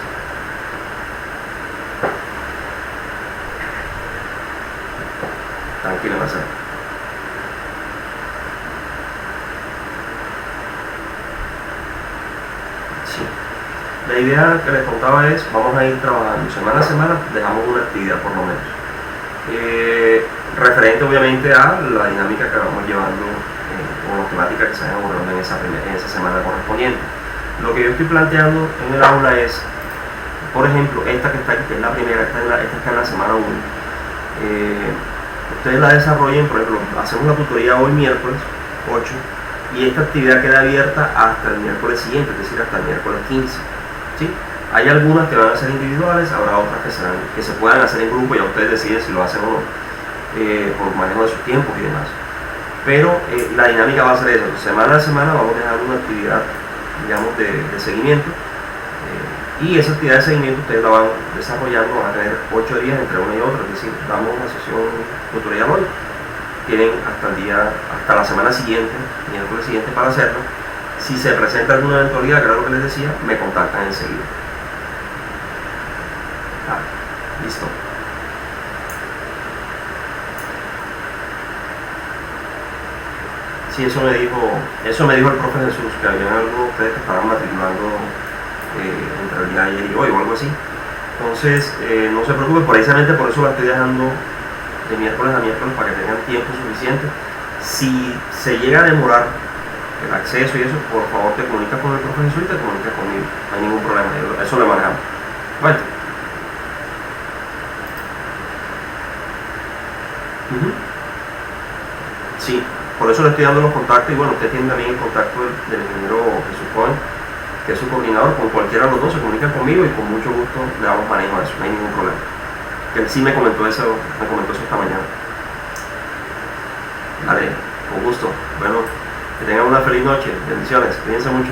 Tranquila, Marcelo. Sí. La idea que les contaba es, vamos a ir trabajando semana a semana, dejamos una actividad por lo menos. Referente obviamente a la dinámica que vamos llevando o la temática que se vayan abordando en esa semana correspondiente. Lo que yo estoy planteando en el aula es, por ejemplo, esta que está aquí, que es la primera, esta está en la semana 1. Ustedes la desarrollen, por ejemplo, hacemos la tutoría hoy miércoles 8 y esta actividad queda abierta hasta el miércoles siguiente, es decir, hasta el miércoles 15. ¿Sí? Hay algunas que van a ser individuales, habrá otras que se puedan hacer en grupo, ya ustedes deciden si lo hacen o no, por manejo de sus tiempos y demás. Pero la dinámica va a ser esa, semana a semana vamos dejando una actividad, digamos, de seguimiento, y esa actividad de seguimiento ustedes la van desarrollando, van a tener 8 días entre una y otra, es decir, damos una sesión tutorial hoy, tienen hasta la semana siguiente, miércoles siguiente para hacerlo. Si se presenta alguna eventualidad, que era lo que les decía, me contactan enseguida. Listo. Sí, eso me dijo el profe Jesús, que había algunos de ustedes que estaban matriculando entre el día de ayer y hoy o algo así. Entonces, no se preocupen, precisamente por eso la estoy dejando de miércoles a miércoles, para que tengan tiempo suficiente. Si se llega a demorar el acceso y eso, por favor te comunicas con el profe Jesús y te comunicas conmigo, no hay ningún problema, eso lo manejamos. Bueno. Sí, por eso le estoy dando los contactos, y bueno, usted tiene también el contacto del ingeniero Jesús Cohen, que es su coordinador. Con cualquiera de los dos se comunican conmigo y con mucho gusto le damos manejo a eso, no hay ningún problema. Que él sí me comentó eso esta mañana. Vale, con gusto. Bueno, que tengan una feliz noche, bendiciones, cuídense mucho.